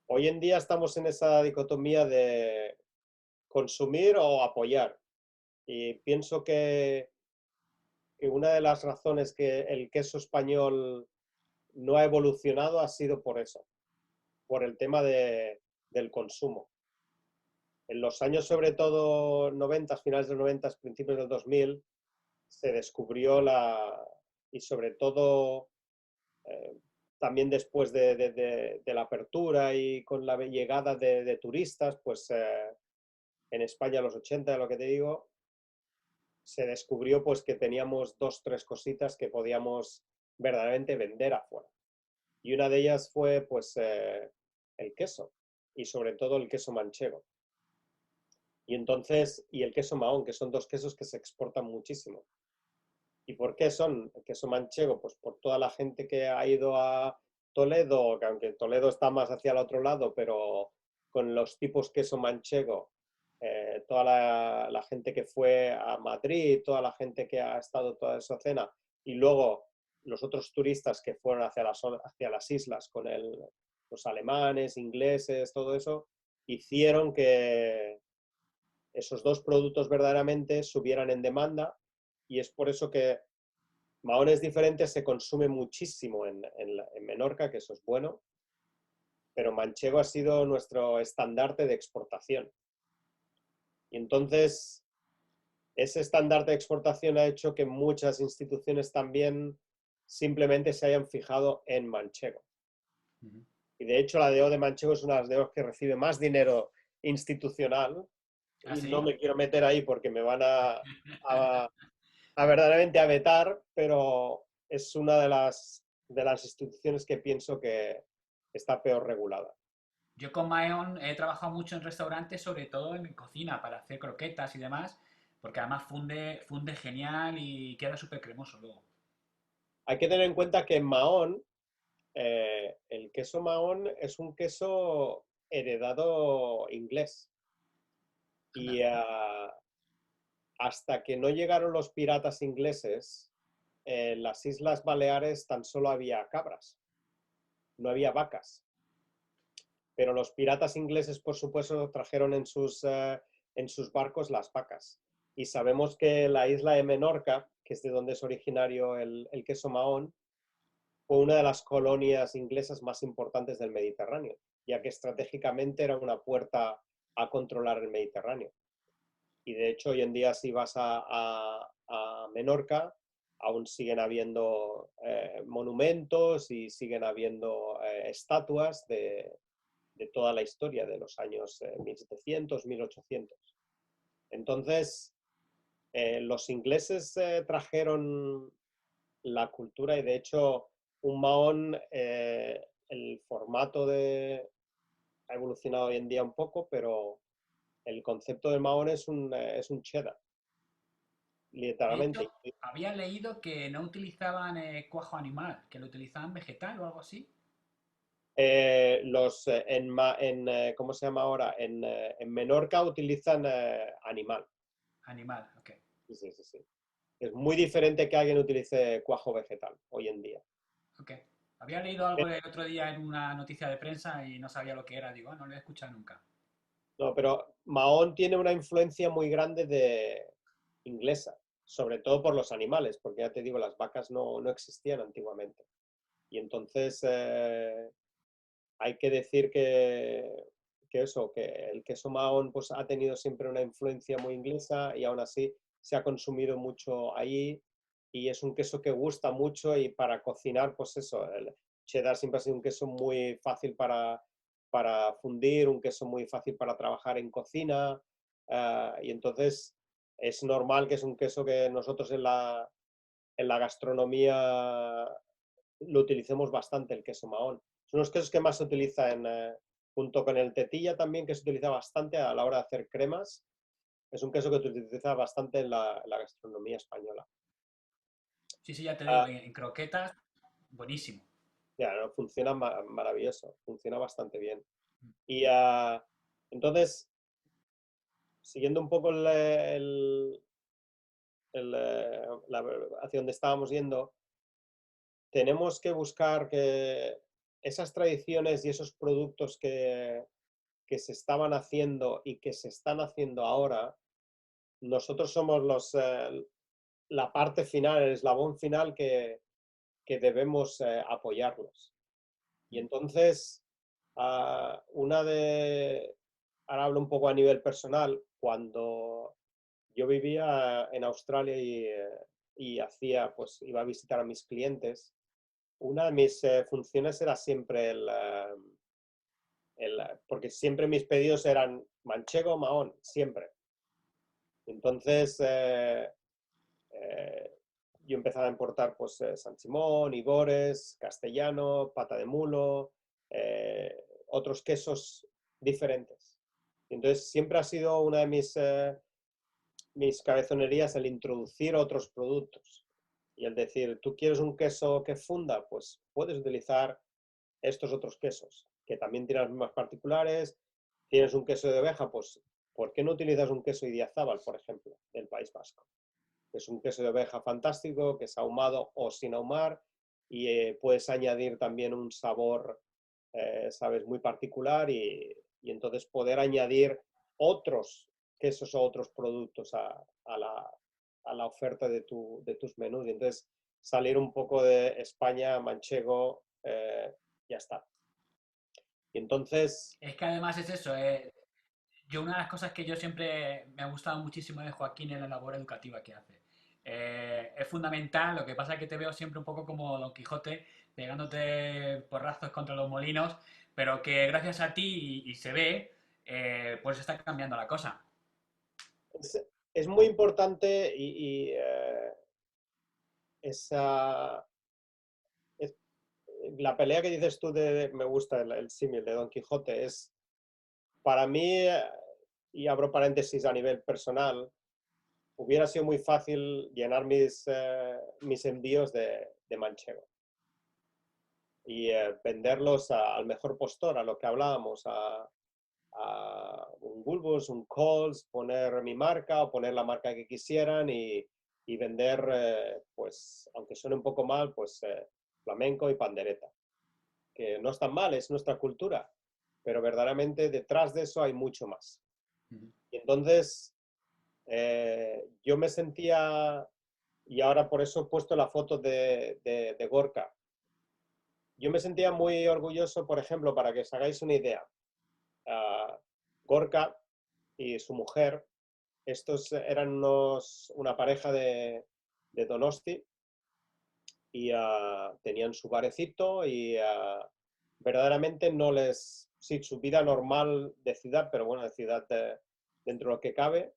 Hoy en día estamos en esa dicotomía de consumir o apoyar. Y pienso que una de las razones que el queso español no ha evolucionado ha sido por eso, por el tema del consumo. En los años, sobre todo 90, finales de los 90, principios del 2000, se descubrió y sobre todo también después de la apertura y con la llegada de turistas, pues en España en los 80, lo que te digo, se descubrió pues que teníamos 2, 3 cositas que podíamos verdaderamente vender afuera. Y una de ellas fue pues el queso y sobre todo el queso manchego. Y entonces, y el queso Mahón, que son 2 quesos que se exportan muchísimo. ¿Y por qué son el queso manchego? Pues por toda la gente que ha ido a Toledo, que aunque Toledo está más hacia el otro lado, pero con los tipos queso manchego, toda la gente que fue a Madrid, toda la gente que ha estado toda esa cena, y luego los otros turistas que fueron hacia las islas con los alemanes, ingleses, todo eso, hicieron que esos 2 productos verdaderamente subieran en demanda y es por eso que Mahón diferente, se consume muchísimo en Menorca, que eso es bueno, pero manchego ha sido nuestro estandarte de exportación. Y entonces, ese estandarte de exportación ha hecho que muchas instituciones también simplemente se hayan fijado en manchego. Y de hecho, la DO de manchego es una de las DOs que recibe más dinero institucional. ¿Ah, Y sí? no me quiero meter ahí porque me van a verdaderamente a vetar, pero es una de las instituciones que pienso que está peor regulada. Yo con Mayon he trabajado mucho en restaurantes, sobre todo en cocina, para hacer croquetas y demás, porque además funde genial y queda súper cremoso luego. Hay que tener en cuenta que en Mahón el queso Mahón es un queso heredado inglés. Y hasta que no llegaron los piratas ingleses, en las Islas Baleares tan solo había cabras, no había vacas. Pero los piratas ingleses, por supuesto, trajeron en sus barcos las vacas. Y sabemos que la isla de Menorca, que es de donde es originario el queso Mahón, fue una de las colonias inglesas más importantes del Mediterráneo, ya que estratégicamente era una puerta a controlar el Mediterráneo. Y de hecho, hoy en día, si vas a Menorca, aún siguen habiendo monumentos y siguen habiendo estatuas de toda la historia de los años 1700, 1800. Entonces, los ingleses trajeron la cultura y de hecho un Mahón, el formato ha evolucionado hoy en día un poco, pero el concepto del Mahón es un cheddar, De literalmente. hecho, había leído que no utilizaban cuajo animal, que lo utilizaban vegetal o algo así. ¿Cómo se llama ahora? En Menorca utilizan animal. Animal, ok. Sí, sí, sí, sí. Es muy diferente que alguien utilice cuajo vegetal hoy en día. Ok. Había leído algo el otro día en una noticia de prensa y no sabía lo que era. Digo, no lo he escuchado nunca. No, pero Mahón tiene una influencia muy grande de inglesa, sobre todo por los animales, porque ya te digo, las vacas no existían antiguamente. Y entonces hay que decir que el queso Mahón pues, ha tenido siempre una influencia muy inglesa y aún así se ha consumido mucho allí y es un queso que gusta mucho y para cocinar, pues eso, el cheddar siempre ha sido un queso muy fácil para fundir, un queso muy fácil para trabajar en cocina y entonces es normal que es un queso que nosotros en la gastronomía lo utilicemos bastante, el queso Mahón. Son los quesos que más se utiliza junto con el tetilla también, que se utiliza bastante a la hora de hacer cremas. Es un queso que se utiliza bastante en la gastronomía española. Sí, sí, ya te digo, Ah, en croquetas, buenísimo. ya, no, funciona maravilloso, funciona bastante bien. Mm. Y entonces, siguiendo un poco hacia donde estábamos yendo, tenemos que buscar que esas tradiciones y esos productos que se estaban haciendo y que se están haciendo ahora, nosotros somos la parte final, el eslabón final que debemos apoyarlos. Y entonces, ahora hablo un poco a nivel personal, cuando yo vivía en Australia y pues iba a visitar a mis clientes, una de mis funciones era siempre porque siempre mis pedidos eran manchego, mahón, siempre. Entonces, eh, yo empezaba a importar pues San Simón, Ibores, Castellano, pata de mulo, otros quesos diferentes. Entonces, siempre ha sido una de mis cabezonerías el introducir otros productos. Y el decir, ¿tú quieres un queso que funda? Pues puedes utilizar estos otros quesos, que también tienen las mismas particulares. Tienes un queso de oveja, pues ¿por qué no utilizas un queso Idiazábal, por ejemplo, del País Vasco? Es un queso de oveja fantástico, que es ahumado o sin ahumar, y puedes añadir también un sabor, sabes, muy particular y entonces poder añadir otros quesos o otros productos a la oferta de tus menús. Y entonces salir un poco de España, manchego, ya está. Y entonces, Es que además es eso. Yo una de las cosas que yo siempre me ha gustado muchísimo de Joaquín es la labor educativa que hace. Es fundamental, lo que pasa es que te veo siempre un poco como Don Quijote, pegándote porrazos contra los molinos, pero que gracias a ti y se ve, pues está cambiando la cosa. es muy importante esa, es- la pelea que dices tú me gusta el símil de Don Quijote, es para mí, y abro paréntesis a nivel personal, hubiera sido muy fácil llenar mis envíos de manchego. y venderlos al mejor postor, a lo que hablábamos, un Bulbos, un Coles, poner mi marca o poner la marca que quisieran y vender, pues, aunque suene un poco mal, pues flamenco y pandereta, que no es tan mal, es nuestra cultura, pero verdaderamente detrás de eso hay mucho más. Y entonces yo me sentía, y ahora por eso he puesto la foto de Gorka, yo me sentía muy orgulloso, por ejemplo, para que os hagáis una idea. Gorka y su mujer, estos eran una pareja de Donosti y tenían su barecito y verdaderamente no les, sí, su vida normal de ciudad, pero bueno, de ciudad dentro de lo que cabe.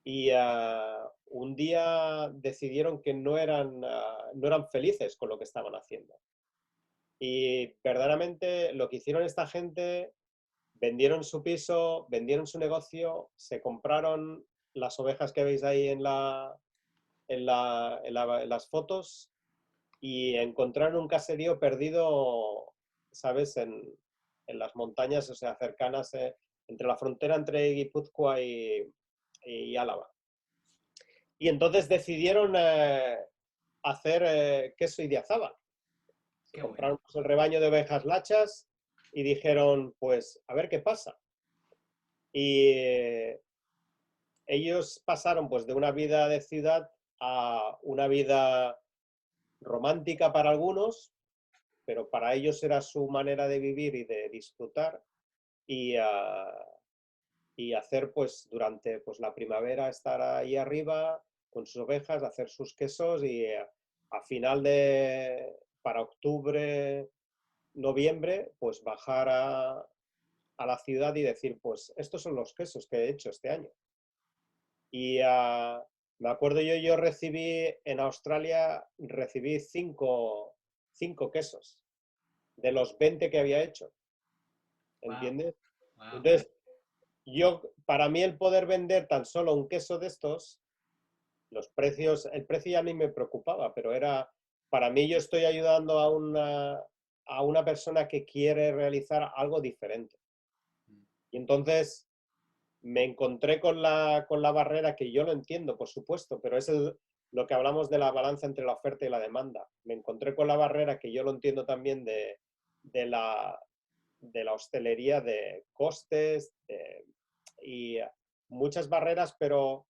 Y un día decidieron que no eran felices con lo que estaban haciendo. Y verdaderamente lo que hicieron esta gente, vendieron su piso, vendieron su negocio, se compraron las ovejas que veis ahí en las fotos y encontraron un caserío perdido, ¿sabes? En las montañas, o sea, cercanas, entre la frontera entre Guipúzcoa y Álava. Y entonces decidieron hacer queso Idiazábal. Se Qué bueno. compraron pues, el rebaño de ovejas lachas y dijeron, pues, a ver qué pasa. Y ellos pasaron pues de una vida de ciudad a una vida romántica para algunos, pero para ellos era su manera de vivir y de disfrutar y, y hacer pues durante pues, la primavera estar ahí arriba con sus ovejas, hacer sus quesos y a final para octubre, noviembre, pues bajar a la ciudad y decir, pues estos son los quesos que he hecho este año. Y me acuerdo yo recibí en Australia, recibí cinco quesos de los 20 que había hecho, Wow, ¿entiendes? wow. Entonces, para mí el poder vender tan solo un queso de estos, los precios, el precio ya ni me preocupaba, pero para mí yo estoy ayudando a una persona que quiere realizar algo diferente. Y entonces me encontré con la barrera que yo lo entiendo, por supuesto, pero es lo que hablamos de la balanza entre la oferta y la demanda. Me encontré con la barrera que yo lo entiendo también de la, de la hostelería, de costes y muchas barreras, pero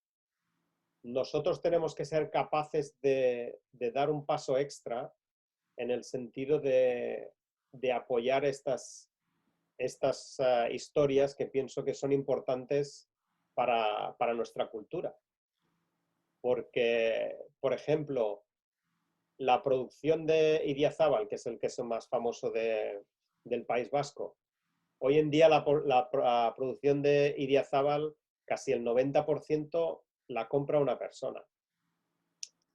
nosotros tenemos que ser capaces de dar un paso extra en el sentido de apoyar estas historias que pienso que son importantes para nuestra cultura. Porque, por ejemplo, la producción de Idiazábal, que es el queso más famoso del País Vasco, hoy en día la producción de Idiazábal, casi el 90% la compra una persona.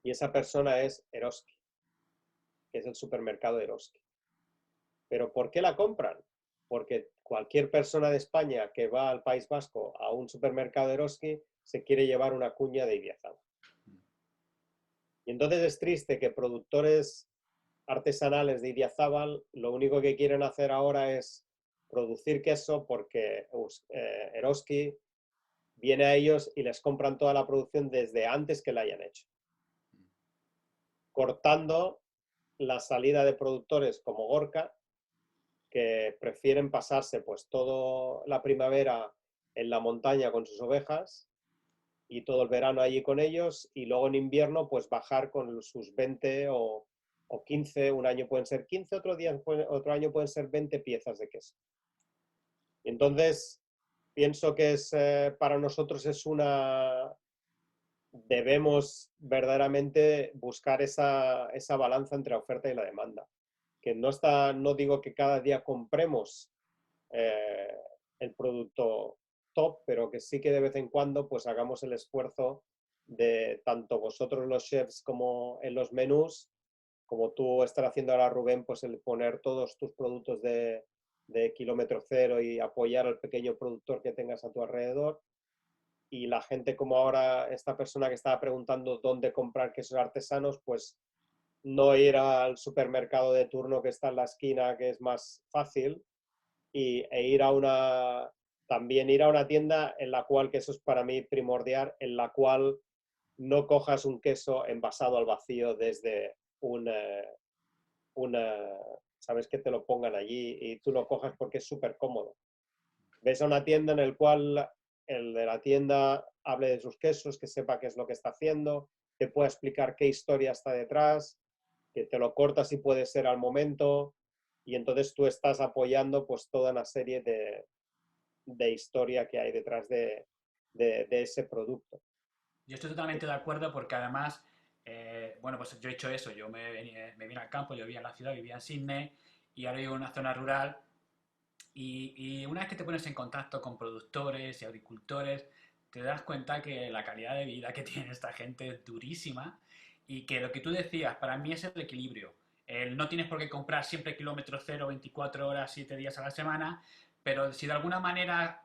Y esa persona es Eroski, que es el supermercado Eroski. ¿Pero por qué la compran? Porque cualquier persona de España que va al País Vasco a un supermercado Eroski se quiere llevar una cuña de Idiazábal. Y entonces es triste que productores artesanales de Idiazábal lo único que quieren hacer ahora es producir queso porque Eroski viene a ellos y les compran toda la producción desde antes que la hayan hecho, cortando la salida de productores como Gorka, que prefieren pasarse pues toda la primavera en la montaña con sus ovejas y todo el verano allí con ellos y luego en invierno pues bajar con sus 20 o 15, un año pueden ser 15, otro año pueden ser 20 piezas de queso. Entonces, pienso que para nosotros debemos verdaderamente buscar esa balanza entre la oferta y la demanda. Que no digo que cada día compremos eh, el producto top, pero que sí que de vez en cuando pues hagamos el esfuerzo de tanto vosotros los chefs como en los menús, como tú estás haciendo ahora, Rubén, pues el poner todos tus productos de kilómetro cero y apoyar al pequeño productor que tengas a tu alrededor. Y la gente como ahora, esta persona que estaba preguntando dónde comprar quesos artesanos, pues no ir al supermercado de turno que está en la esquina, que es más fácil, e ir también ir a una tienda en la cual, que eso es para mí primordial, en la cual no cojas un queso envasado al vacío desde una, sabes, que te lo pongan allí y tú lo cojas porque es súper cómodo. Ves a una tienda en el cual el de la tienda hable de sus quesos, que sepa qué es lo que está haciendo, te pueda explicar qué historia está detrás, que te lo cortas si puede ser al momento, y entonces tú estás apoyando pues toda una serie de historia que hay detrás de ese producto. Yo estoy totalmente de acuerdo porque además, bueno, pues yo he hecho eso, yo me vine al campo, yo vivía en la ciudad, vivía en Sydney y ahora vivo en una zona rural y una vez que te pones en contacto con productores y agricultores, te das cuenta que la calidad de vida que tiene esta gente es durísima y que lo que tú decías, para mí es el equilibrio. No tienes por qué comprar siempre kilómetro cero, 24 horas, 7 días a la semana, pero si de alguna manera,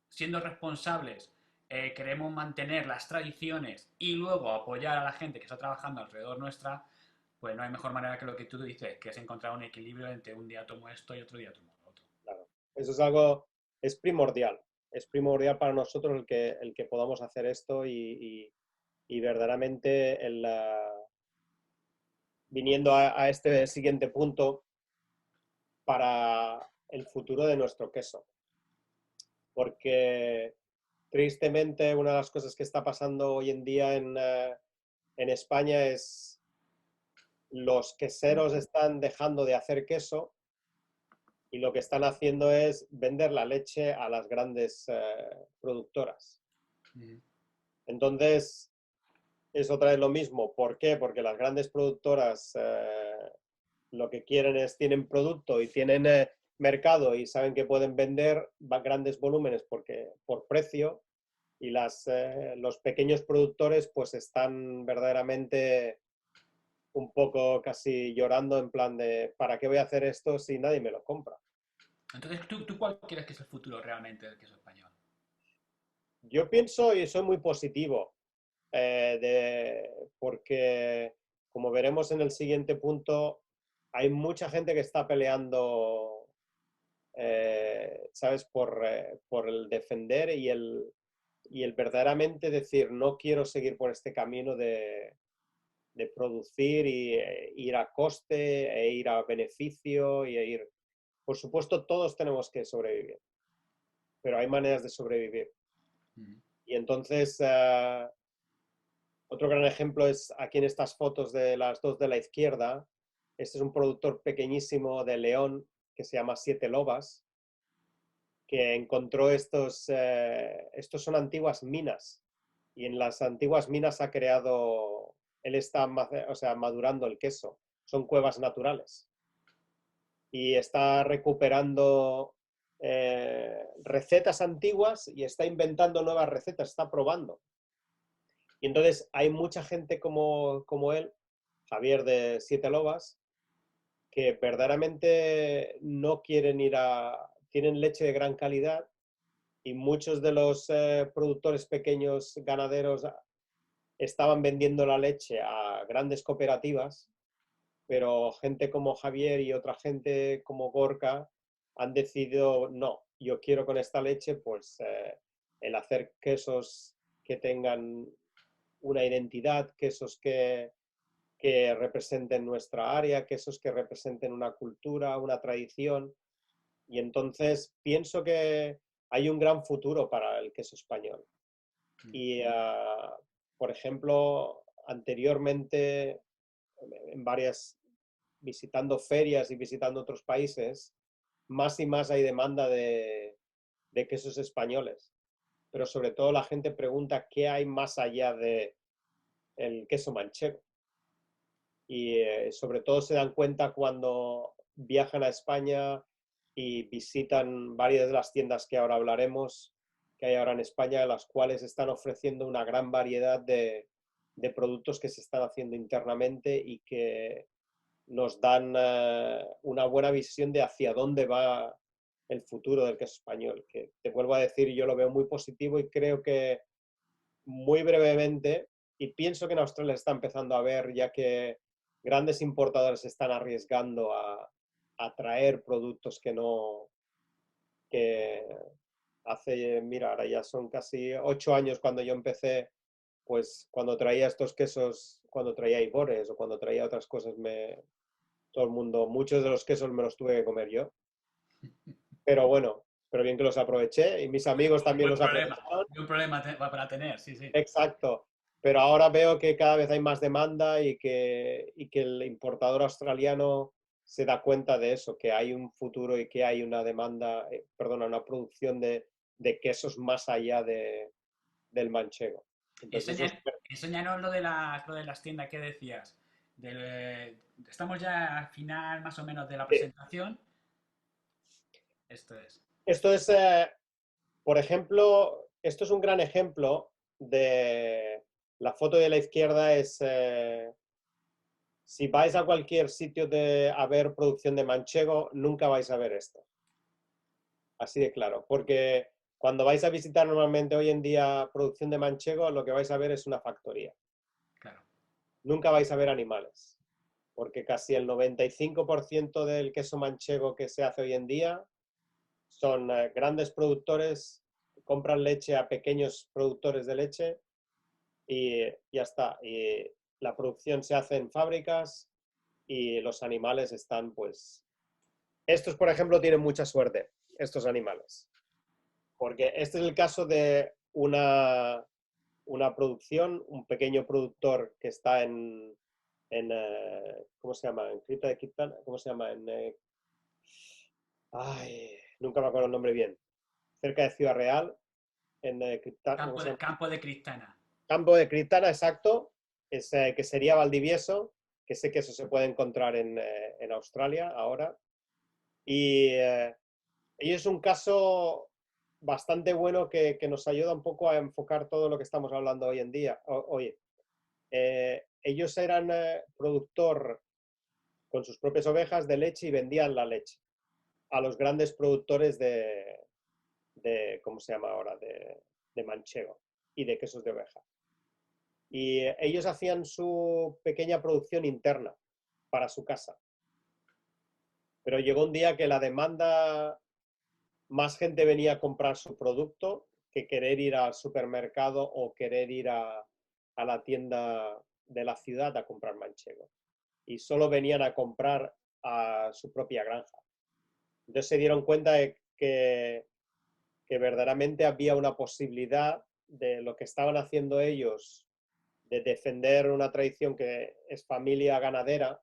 siendo responsables, queremos mantener las tradiciones y luego apoyar a la gente que está trabajando alrededor nuestra, pues no hay mejor manera que lo que tú dices, que es encontrar un equilibrio entre un día tomo esto y otro día tomo lo otro. Claro. Eso es primordial para nosotros el que podamos hacer esto y verdaderamente viniendo a este siguiente punto para el futuro de nuestro queso. Porque tristemente una de las cosas que está pasando hoy en día en España es los queseros están dejando de hacer queso y lo que están haciendo es vender la leche a las grandes productoras. Entonces, es otra vez lo mismo. ¿Por qué? Porque las grandes productoras lo que quieren es, tienen producto y tienen mercado y saben que pueden vender grandes volúmenes por precio, y los pequeños productores pues están verdaderamente un poco casi llorando en plan de ¿para qué voy a hacer esto si nadie me lo compra? Entonces, ¿tú cuál crees que es el futuro realmente del queso español? Yo pienso y soy muy positivo, porque como veremos en el siguiente punto, hay mucha gente que está peleando, ¿sabes? Por el defender y el verdaderamente decir, no quiero seguir por este camino de producir y ir a coste e ir a beneficio y ir... Por supuesto, todos tenemos que sobrevivir, pero hay maneras de sobrevivir. Y entonces, otro gran ejemplo es aquí en estas fotos de las dos de la izquierda. Este es un productor pequeñísimo de León que se llama Siete Lobas, que encontró estos son antiguas minas. Y en las antiguas minas ha creado, él está madurando el queso. Son cuevas naturales. Y está recuperando recetas antiguas y está inventando nuevas recetas, está probando. Y entonces hay mucha gente como él, Javier de Siete Lobas, que verdaderamente no quieren tienen leche de gran calidad y muchos de los productores pequeños ganaderos estaban vendiendo la leche a grandes cooperativas, pero gente como Javier y otra gente como Gorka han decidido, no, yo quiero con esta leche pues el hacer quesos que tengan una identidad, quesos que representen nuestra área, quesos que representen una cultura, una tradición. Y entonces pienso que hay un gran futuro para el queso español. Y, por ejemplo, anteriormente, visitando ferias y visitando otros países, más y más hay demanda de quesos españoles. Pero sobre todo la gente pregunta qué hay más allá del queso manchego. Y sobre todo se dan cuenta cuando viajan a España y visitan varias de las tiendas que ahora hablaremos, que hay ahora en España, las cuales están ofreciendo una gran variedad de productos que se están haciendo internamente y que nos dan una buena visión de hacia dónde va el futuro del queso español, que te vuelvo a decir, yo lo veo muy positivo y creo que muy brevemente, y pienso que en Australia está empezando a ver, ya que grandes importadores se están arriesgando a traer productos que hace, mira, ahora ya son casi 8 años cuando yo empecé, pues cuando traía estos quesos, cuando traía Ibores o cuando traía otras cosas, todo el mundo, muchos de los quesos me los tuve que comer yo. Pero bueno, pero bien que los aproveché y mis amigos también los aprovecharon. Un problema para tener, sí, sí. Exacto. Pero ahora veo que cada vez hay más demanda y que el importador australiano se da cuenta de eso, que hay un futuro y que hay una demanda, perdona, una producción de quesos más allá del manchego. Entonces, Eso ya no es lo de las tiendas que decías. Estamos ya al final más o menos de la presentación. Esto es. Esto es, por ejemplo, esto es un gran ejemplo de la foto de la izquierda es, si vais a cualquier sitio a ver producción de manchego, nunca vais a ver esto. Así de claro, porque cuando vais a visitar normalmente hoy en día producción de manchego, lo que vais a ver es una factoría. Claro. Nunca vais a ver animales, porque casi el 95% del queso manchego que se hace hoy en día son grandes productores que compran leche a pequeños productores de leche y ya está. Y la producción se hace en fábricas y los animales están, pues... Estos, por ejemplo, tienen mucha suerte, estos animales. Porque este es el caso de una producción, un pequeño productor que está ¿cómo se llama? En Cripta de Quintana, ¿cómo se llama? Nunca me acuerdo el nombre bien. Cerca de Ciudad Real, en Campo de Cristana. Campo de Criptana, exacto, que sería Valdivieso, que sé que eso se puede encontrar en Australia ahora. Y es un caso bastante bueno que nos ayuda un poco a enfocar todo lo que estamos hablando hoy en día. Oye, ellos eran productor con sus propias ovejas de leche y vendían la leche a los grandes productores ¿cómo se llama ahora? De manchego y de quesos de oveja. Y ellos hacían su pequeña producción interna para su casa. Pero llegó un día que la demanda, más gente venía a comprar su producto que querer ir al supermercado o querer ir a la tienda de la ciudad a comprar manchego. Y solo venían a comprar a su propia granja. Entonces se dieron cuenta de que verdaderamente había una posibilidad de lo que estaban haciendo ellos, de defender una tradición que es familia ganadera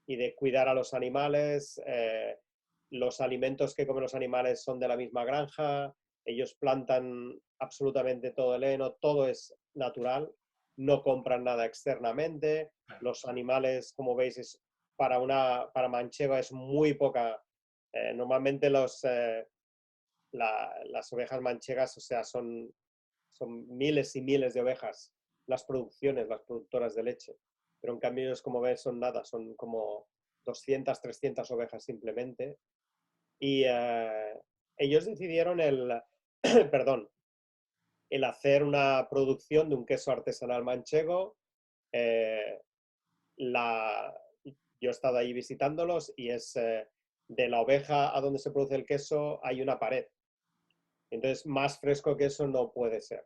y de cuidar a los animales. Los alimentos que comen los animales son de la misma granja, ellos plantan absolutamente todo el heno, todo es natural, no compran nada externamente. Los animales, como veis, para manchego es muy poca. Normalmente las ovejas manchegas, o sea, son miles y miles de ovejas las productoras de leche. Pero en cambio ellos, como ves, son nada, son como 200, 300 ovejas simplemente. Y ellos decidieron perdón, el hacer una producción de un queso artesanal manchego. Eh, yo he estado ahí visitándolos y es de la oveja a donde se produce el queso hay una pared. Entonces, más fresco que eso no puede ser.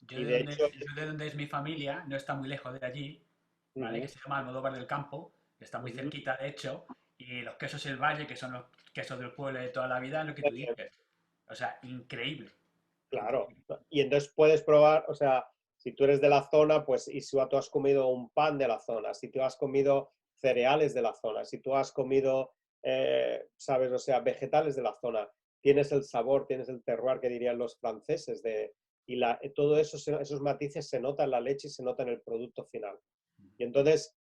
Yo de donde es mi familia, no está muy lejos de allí, ¿vale? Que se llama Almodóvar del Campo, está muy cerquita, de hecho, y los quesos El Valle, que son los quesos del pueblo de toda la vida, es lo que tú dices. O sea, increíble. Claro. Y entonces puedes probar, o sea, si tú eres de la zona, pues y si tú has comido un pan de la zona, si tú has comido cereales de la zona, si tú has comido, sabes, o sea, vegetales de la zona, tienes el sabor, tienes el terroir que dirían los franceses y todo eso, esos matices se notan en la leche y se notan en el producto final. Y entonces,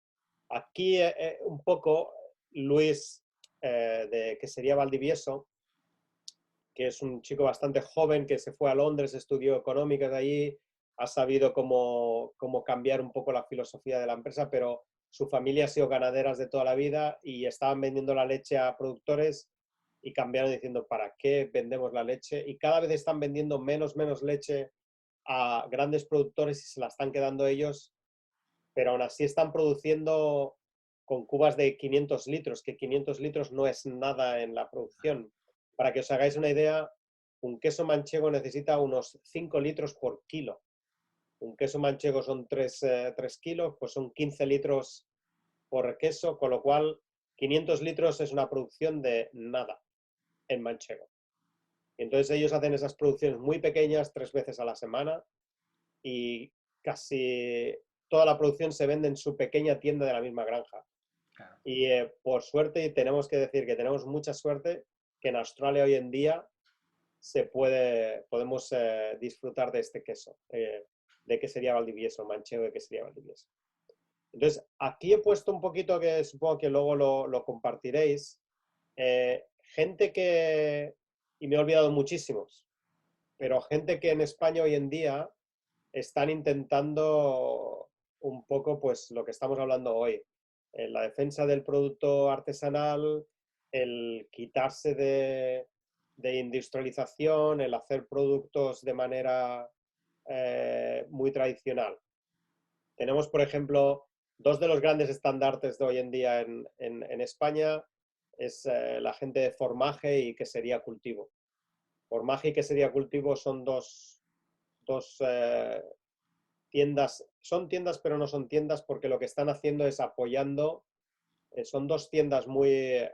aquí un poco, Luis, que sería Valdivieso, que es un chico bastante joven que se fue a Londres, estudió económicas allí, ha sabido cómo cambiar un poco la filosofía de la empresa, pero su familia ha sido ganaderas de toda la vida y estaban vendiendo la leche a productores y cambiaron diciendo, ¿para qué vendemos la leche? Y cada vez están vendiendo menos leche a grandes productores y se la están quedando ellos, pero aún así están produciendo con cubas de 500 litros, que 500 litros no es nada en la producción. Para que os hagáis una idea, un queso manchego necesita unos 5 litros por kilo. Un queso manchego son 3 kilos, pues son 15 litros por queso, con lo cual 500 litros es una producción de nada en manchego. Entonces ellos hacen esas producciones muy pequeñas 3 veces a la semana y casi toda la producción se vende en su pequeña tienda de la misma granja. Claro. Y por suerte, y tenemos que decir que tenemos mucha suerte, que en Australia hoy en día podemos disfrutar de este queso, de quesería Valdivieso, manchego de quesería Valdivieso. Entonces, aquí he puesto un poquito que supongo que luego lo compartiréis. Gente que, y me he olvidado muchísimos, pero gente que en España hoy en día están intentando un poco pues lo que estamos hablando hoy, la defensa del producto artesanal, el quitarse de industrialización, el hacer productos de manera muy tradicional. Tenemos, por ejemplo, dos de los grandes estandartes de hoy en día en España, es la gente de formaje y quesería cultivo. Formaje y quesería cultivo son dos tiendas, son tiendas pero no son tiendas porque lo que están haciendo es apoyando, son dos tiendas muy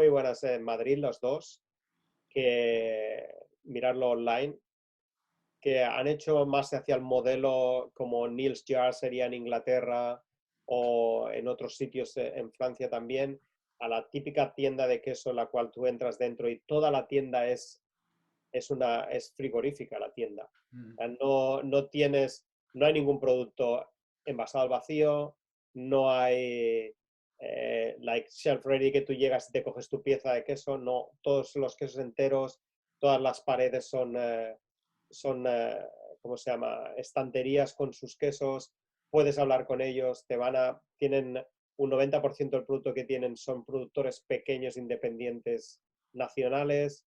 buenas en Madrid, las dos, que mirarlo online, que han hecho más hacia el modelo como Neil's Jar sería en Inglaterra o en otros sitios en Francia también, a la típica tienda de queso en la cual tú entras dentro y toda la tienda es frigorífica la tienda. No hay ningún producto envasado al vacío, no hay like shelf ready que tú llegas y te coges tu pieza de queso, no, todos los quesos enteros, todas las paredes son ¿cómo se llama? Estanterías con sus quesos, puedes hablar con ellos, tienen un 90% del producto que tienen son productores pequeños, independientes, nacionales,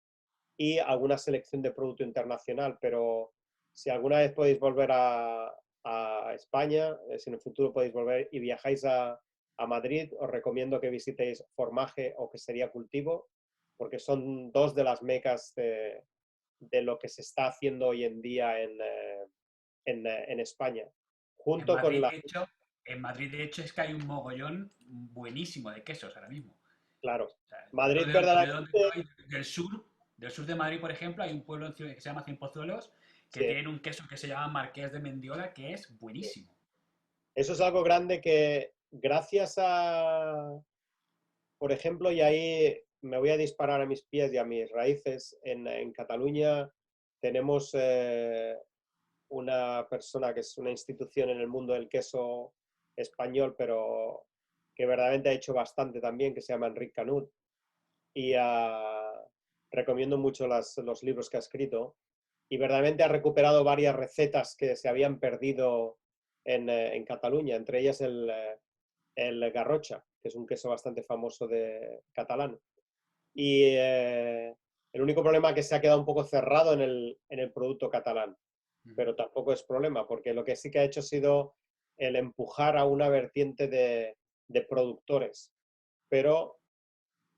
y alguna selección de producto internacional, pero si alguna vez podéis volver a España, si en el futuro podéis volver y viajáis a Madrid, os recomiendo que visitéis Formaje o Quesería Cultivo, porque son dos de las mecas de lo que se está haciendo hoy en día en España. Junto En Madrid, con la... de hecho, en Madrid, de hecho, es que hay un mogollón buenísimo de quesos ahora mismo. Claro, O sea, Madrid yo de donde verdaderamente... soy, del sur de Madrid, por ejemplo, hay un pueblo que se llama Cienpozuelos, que Sí, tienen un queso que se llama Marqués de Mendiola, que es sí. buenísimo. Eso es algo grande que gracias a, por ejemplo, y ahí me voy a disparar a mis pies y a mis raíces, en Cataluña tenemos una persona que es una institución en el mundo del queso español, pero que verdaderamente ha hecho bastante también, que se llama Enric Canut, y recomiendo mucho los libros que ha escrito, y verdaderamente ha recuperado varias recetas que se habían perdido en Cataluña, entre ellas el Garrocha, que es un queso bastante famoso de catalán. Y el único problema es que se ha quedado un poco cerrado en el producto catalán, pero tampoco es problema, porque lo que sí que ha hecho ha sido el empujar a una vertiente de productores, pero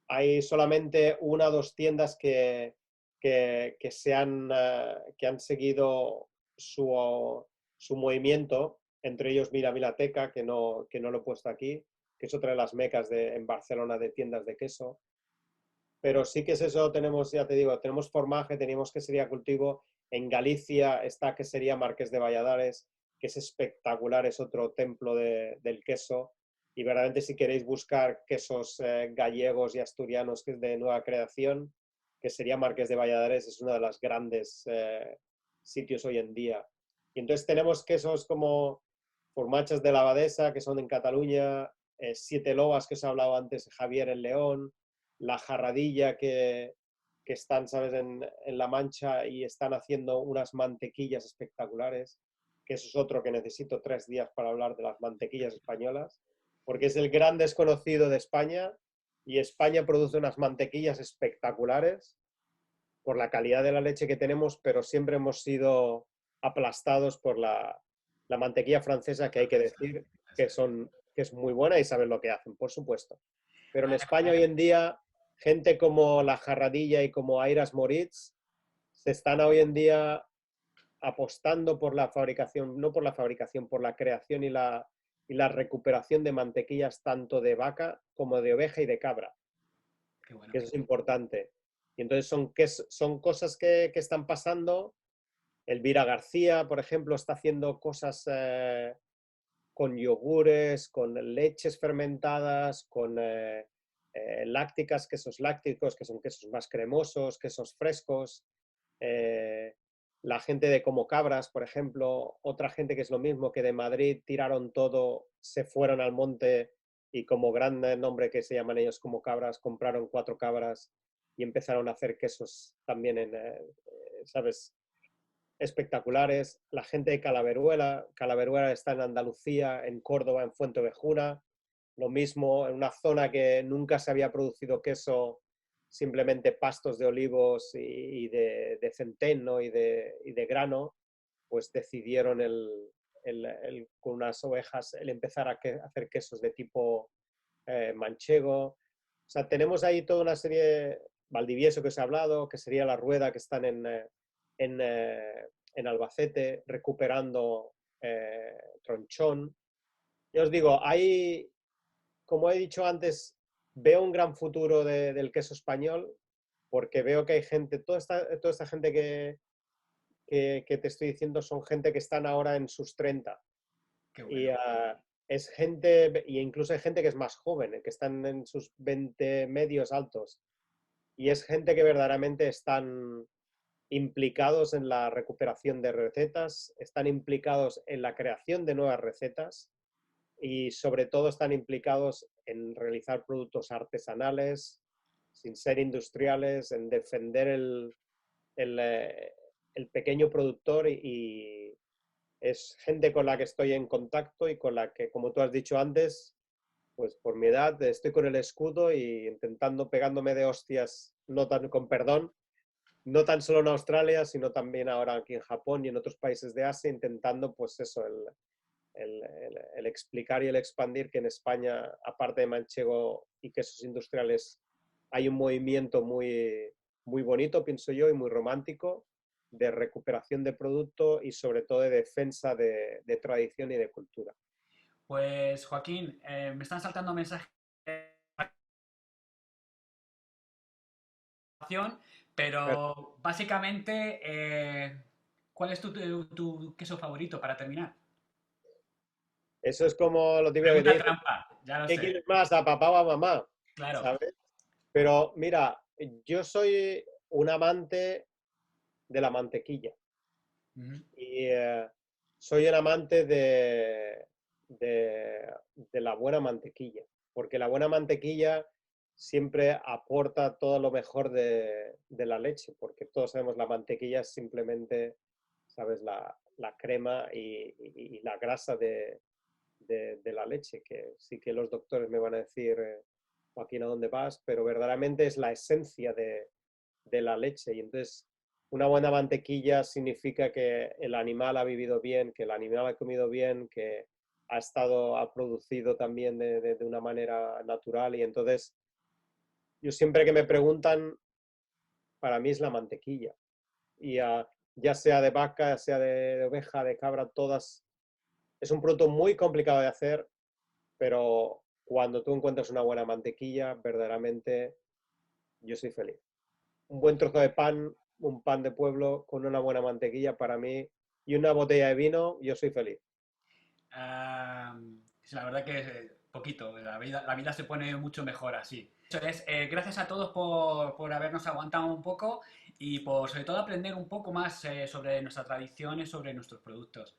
hay solamente una o dos tiendas que han seguido su movimiento, entre ellos Mira Milateca, que no lo he puesto aquí, que es otra de las mecas en Barcelona de tiendas de queso. Pero sí que es eso, tenemos, ya te digo, tenemos Formaje, tenemos Quesería Cultivo, en Galicia está Quesería Marqués de Valladares, que es espectacular, es otro templo del queso. Y verdaderamente si queréis buscar quesos gallegos y asturianos que es de nueva creación, Quesería Marqués de Valladares es uno de los grandes sitios hoy en día. Y entonces tenemos quesos como Formachas de la Abadesa, que son en Cataluña, Siete Lobas, que os he hablado antes, Javier en León, La Jarradilla, que están, ¿sabes?, en La Mancha y están haciendo unas mantequillas espectaculares, que eso es otro que necesito 3 días para hablar de las mantequillas españolas, porque es el gran desconocido de España y España produce unas mantequillas espectaculares por la calidad de la leche que tenemos, pero siempre hemos sido aplastados por la mantequilla francesa, que hay que decir que son que es muy buena y saben lo que hacen, por supuesto. Pero en Claro, España hoy claro. en día, gente como La Jarradilla y como Airas Moritz se están hoy en día apostando por la fabricación, no por la fabricación, por la creación y la recuperación de mantequillas tanto de vaca como de oveja y de cabra, Qué bueno. que eso es importante. Y entonces son cosas que están pasando. Elvira García, por ejemplo, está haciendo cosas con yogures, con leches fermentadas, con lácticas, quesos lácticos, que son quesos más cremosos, quesos frescos. Eh, la gente de Como Cabras, por ejemplo, otra gente que es lo mismo, que de Madrid tiraron todo, se fueron al monte y como gran nombre que se llaman ellos Como Cabras, compraron 4 cabras y empezaron a hacer quesos también ¿sabes? Espectaculares. La gente de Calaveruela, Calaveruela está en Andalucía, en Córdoba, en Fuenteovejuna. Lo mismo, en una zona que nunca se había producido queso, simplemente pastos de olivos y de centeno y de grano, pues decidieron con unas ovejas el empezar a hacer quesos de tipo manchego. O sea, tenemos ahí toda una serie, Valdivieso que os he hablado, que sería La Rueda, que están en, eh, en Albacete, recuperando Tronchón. Yo os digo, hay, como he dicho antes, veo un gran futuro del queso español, porque veo que hay gente, toda esta gente que te estoy diciendo son gente que están ahora en sus 30. Qué Y bueno. es gente, y incluso hay gente que es más joven, que están en sus 20 medios altos. Y es gente que verdaderamente están implicados en la recuperación de recetas, están implicados en la creación de nuevas recetas y sobre todo están implicados en realizar productos artesanales, sin ser industriales, en defender el, eh, el pequeño productor y es gente con la que estoy en contacto y con la que, como tú has dicho antes, pues por mi edad estoy con el escudo y intentando pegándome de hostias, no tan con perdón, no tan solo en Australia, sino también ahora aquí en Japón y en otros países de Asia, intentando pues eso, el explicar y el expandir que en España, aparte de manchego y quesos industriales, hay un movimiento muy bonito, pienso yo, y muy romántico de recuperación de producto y sobre todo de defensa de tradición y de cultura. Pues Joaquín, me están saltando mensajes de información, pero básicamente, ¿cuál es tu queso favorito para terminar? Eso es como lo típico que te Pregunta dicen, trampa, ya lo ¿qué sé. quieres más, a papá o a mamá? Claro. ¿Sabes? Pero mira, yo soy un amante de la mantequilla Ujú. y soy un amante de la buena mantequilla, porque la buena mantequilla siempre aporta todo lo mejor de la leche, porque todos sabemos la mantequilla es simplemente, ¿sabes? La crema y la grasa de la leche, que sí que los doctores me van a decir, Joaquín, ¿a dónde vas? Pero verdaderamente es la esencia de la leche. Y entonces, una buena mantequilla significa que el animal ha vivido bien, que el animal ha comido bien, que ha producido también de una manera natural. Y entonces, yo siempre que me preguntan, para mí es la mantequilla. Y ya sea de vaca, ya sea de oveja, de cabra, todas. Es un producto muy complicado de hacer, pero cuando tú encuentras una buena mantequilla, verdaderamente yo soy feliz. Un buen trozo de pan, un pan de pueblo con una buena mantequilla para mí y una botella de vino, yo soy feliz. Ah, sí, la verdad que poquito, la vida se pone mucho mejor así. Eso es, gracias a todos por habernos aguantado un poco y por sobre todo aprender un poco más sobre nuestra tradición y sobre nuestros productos.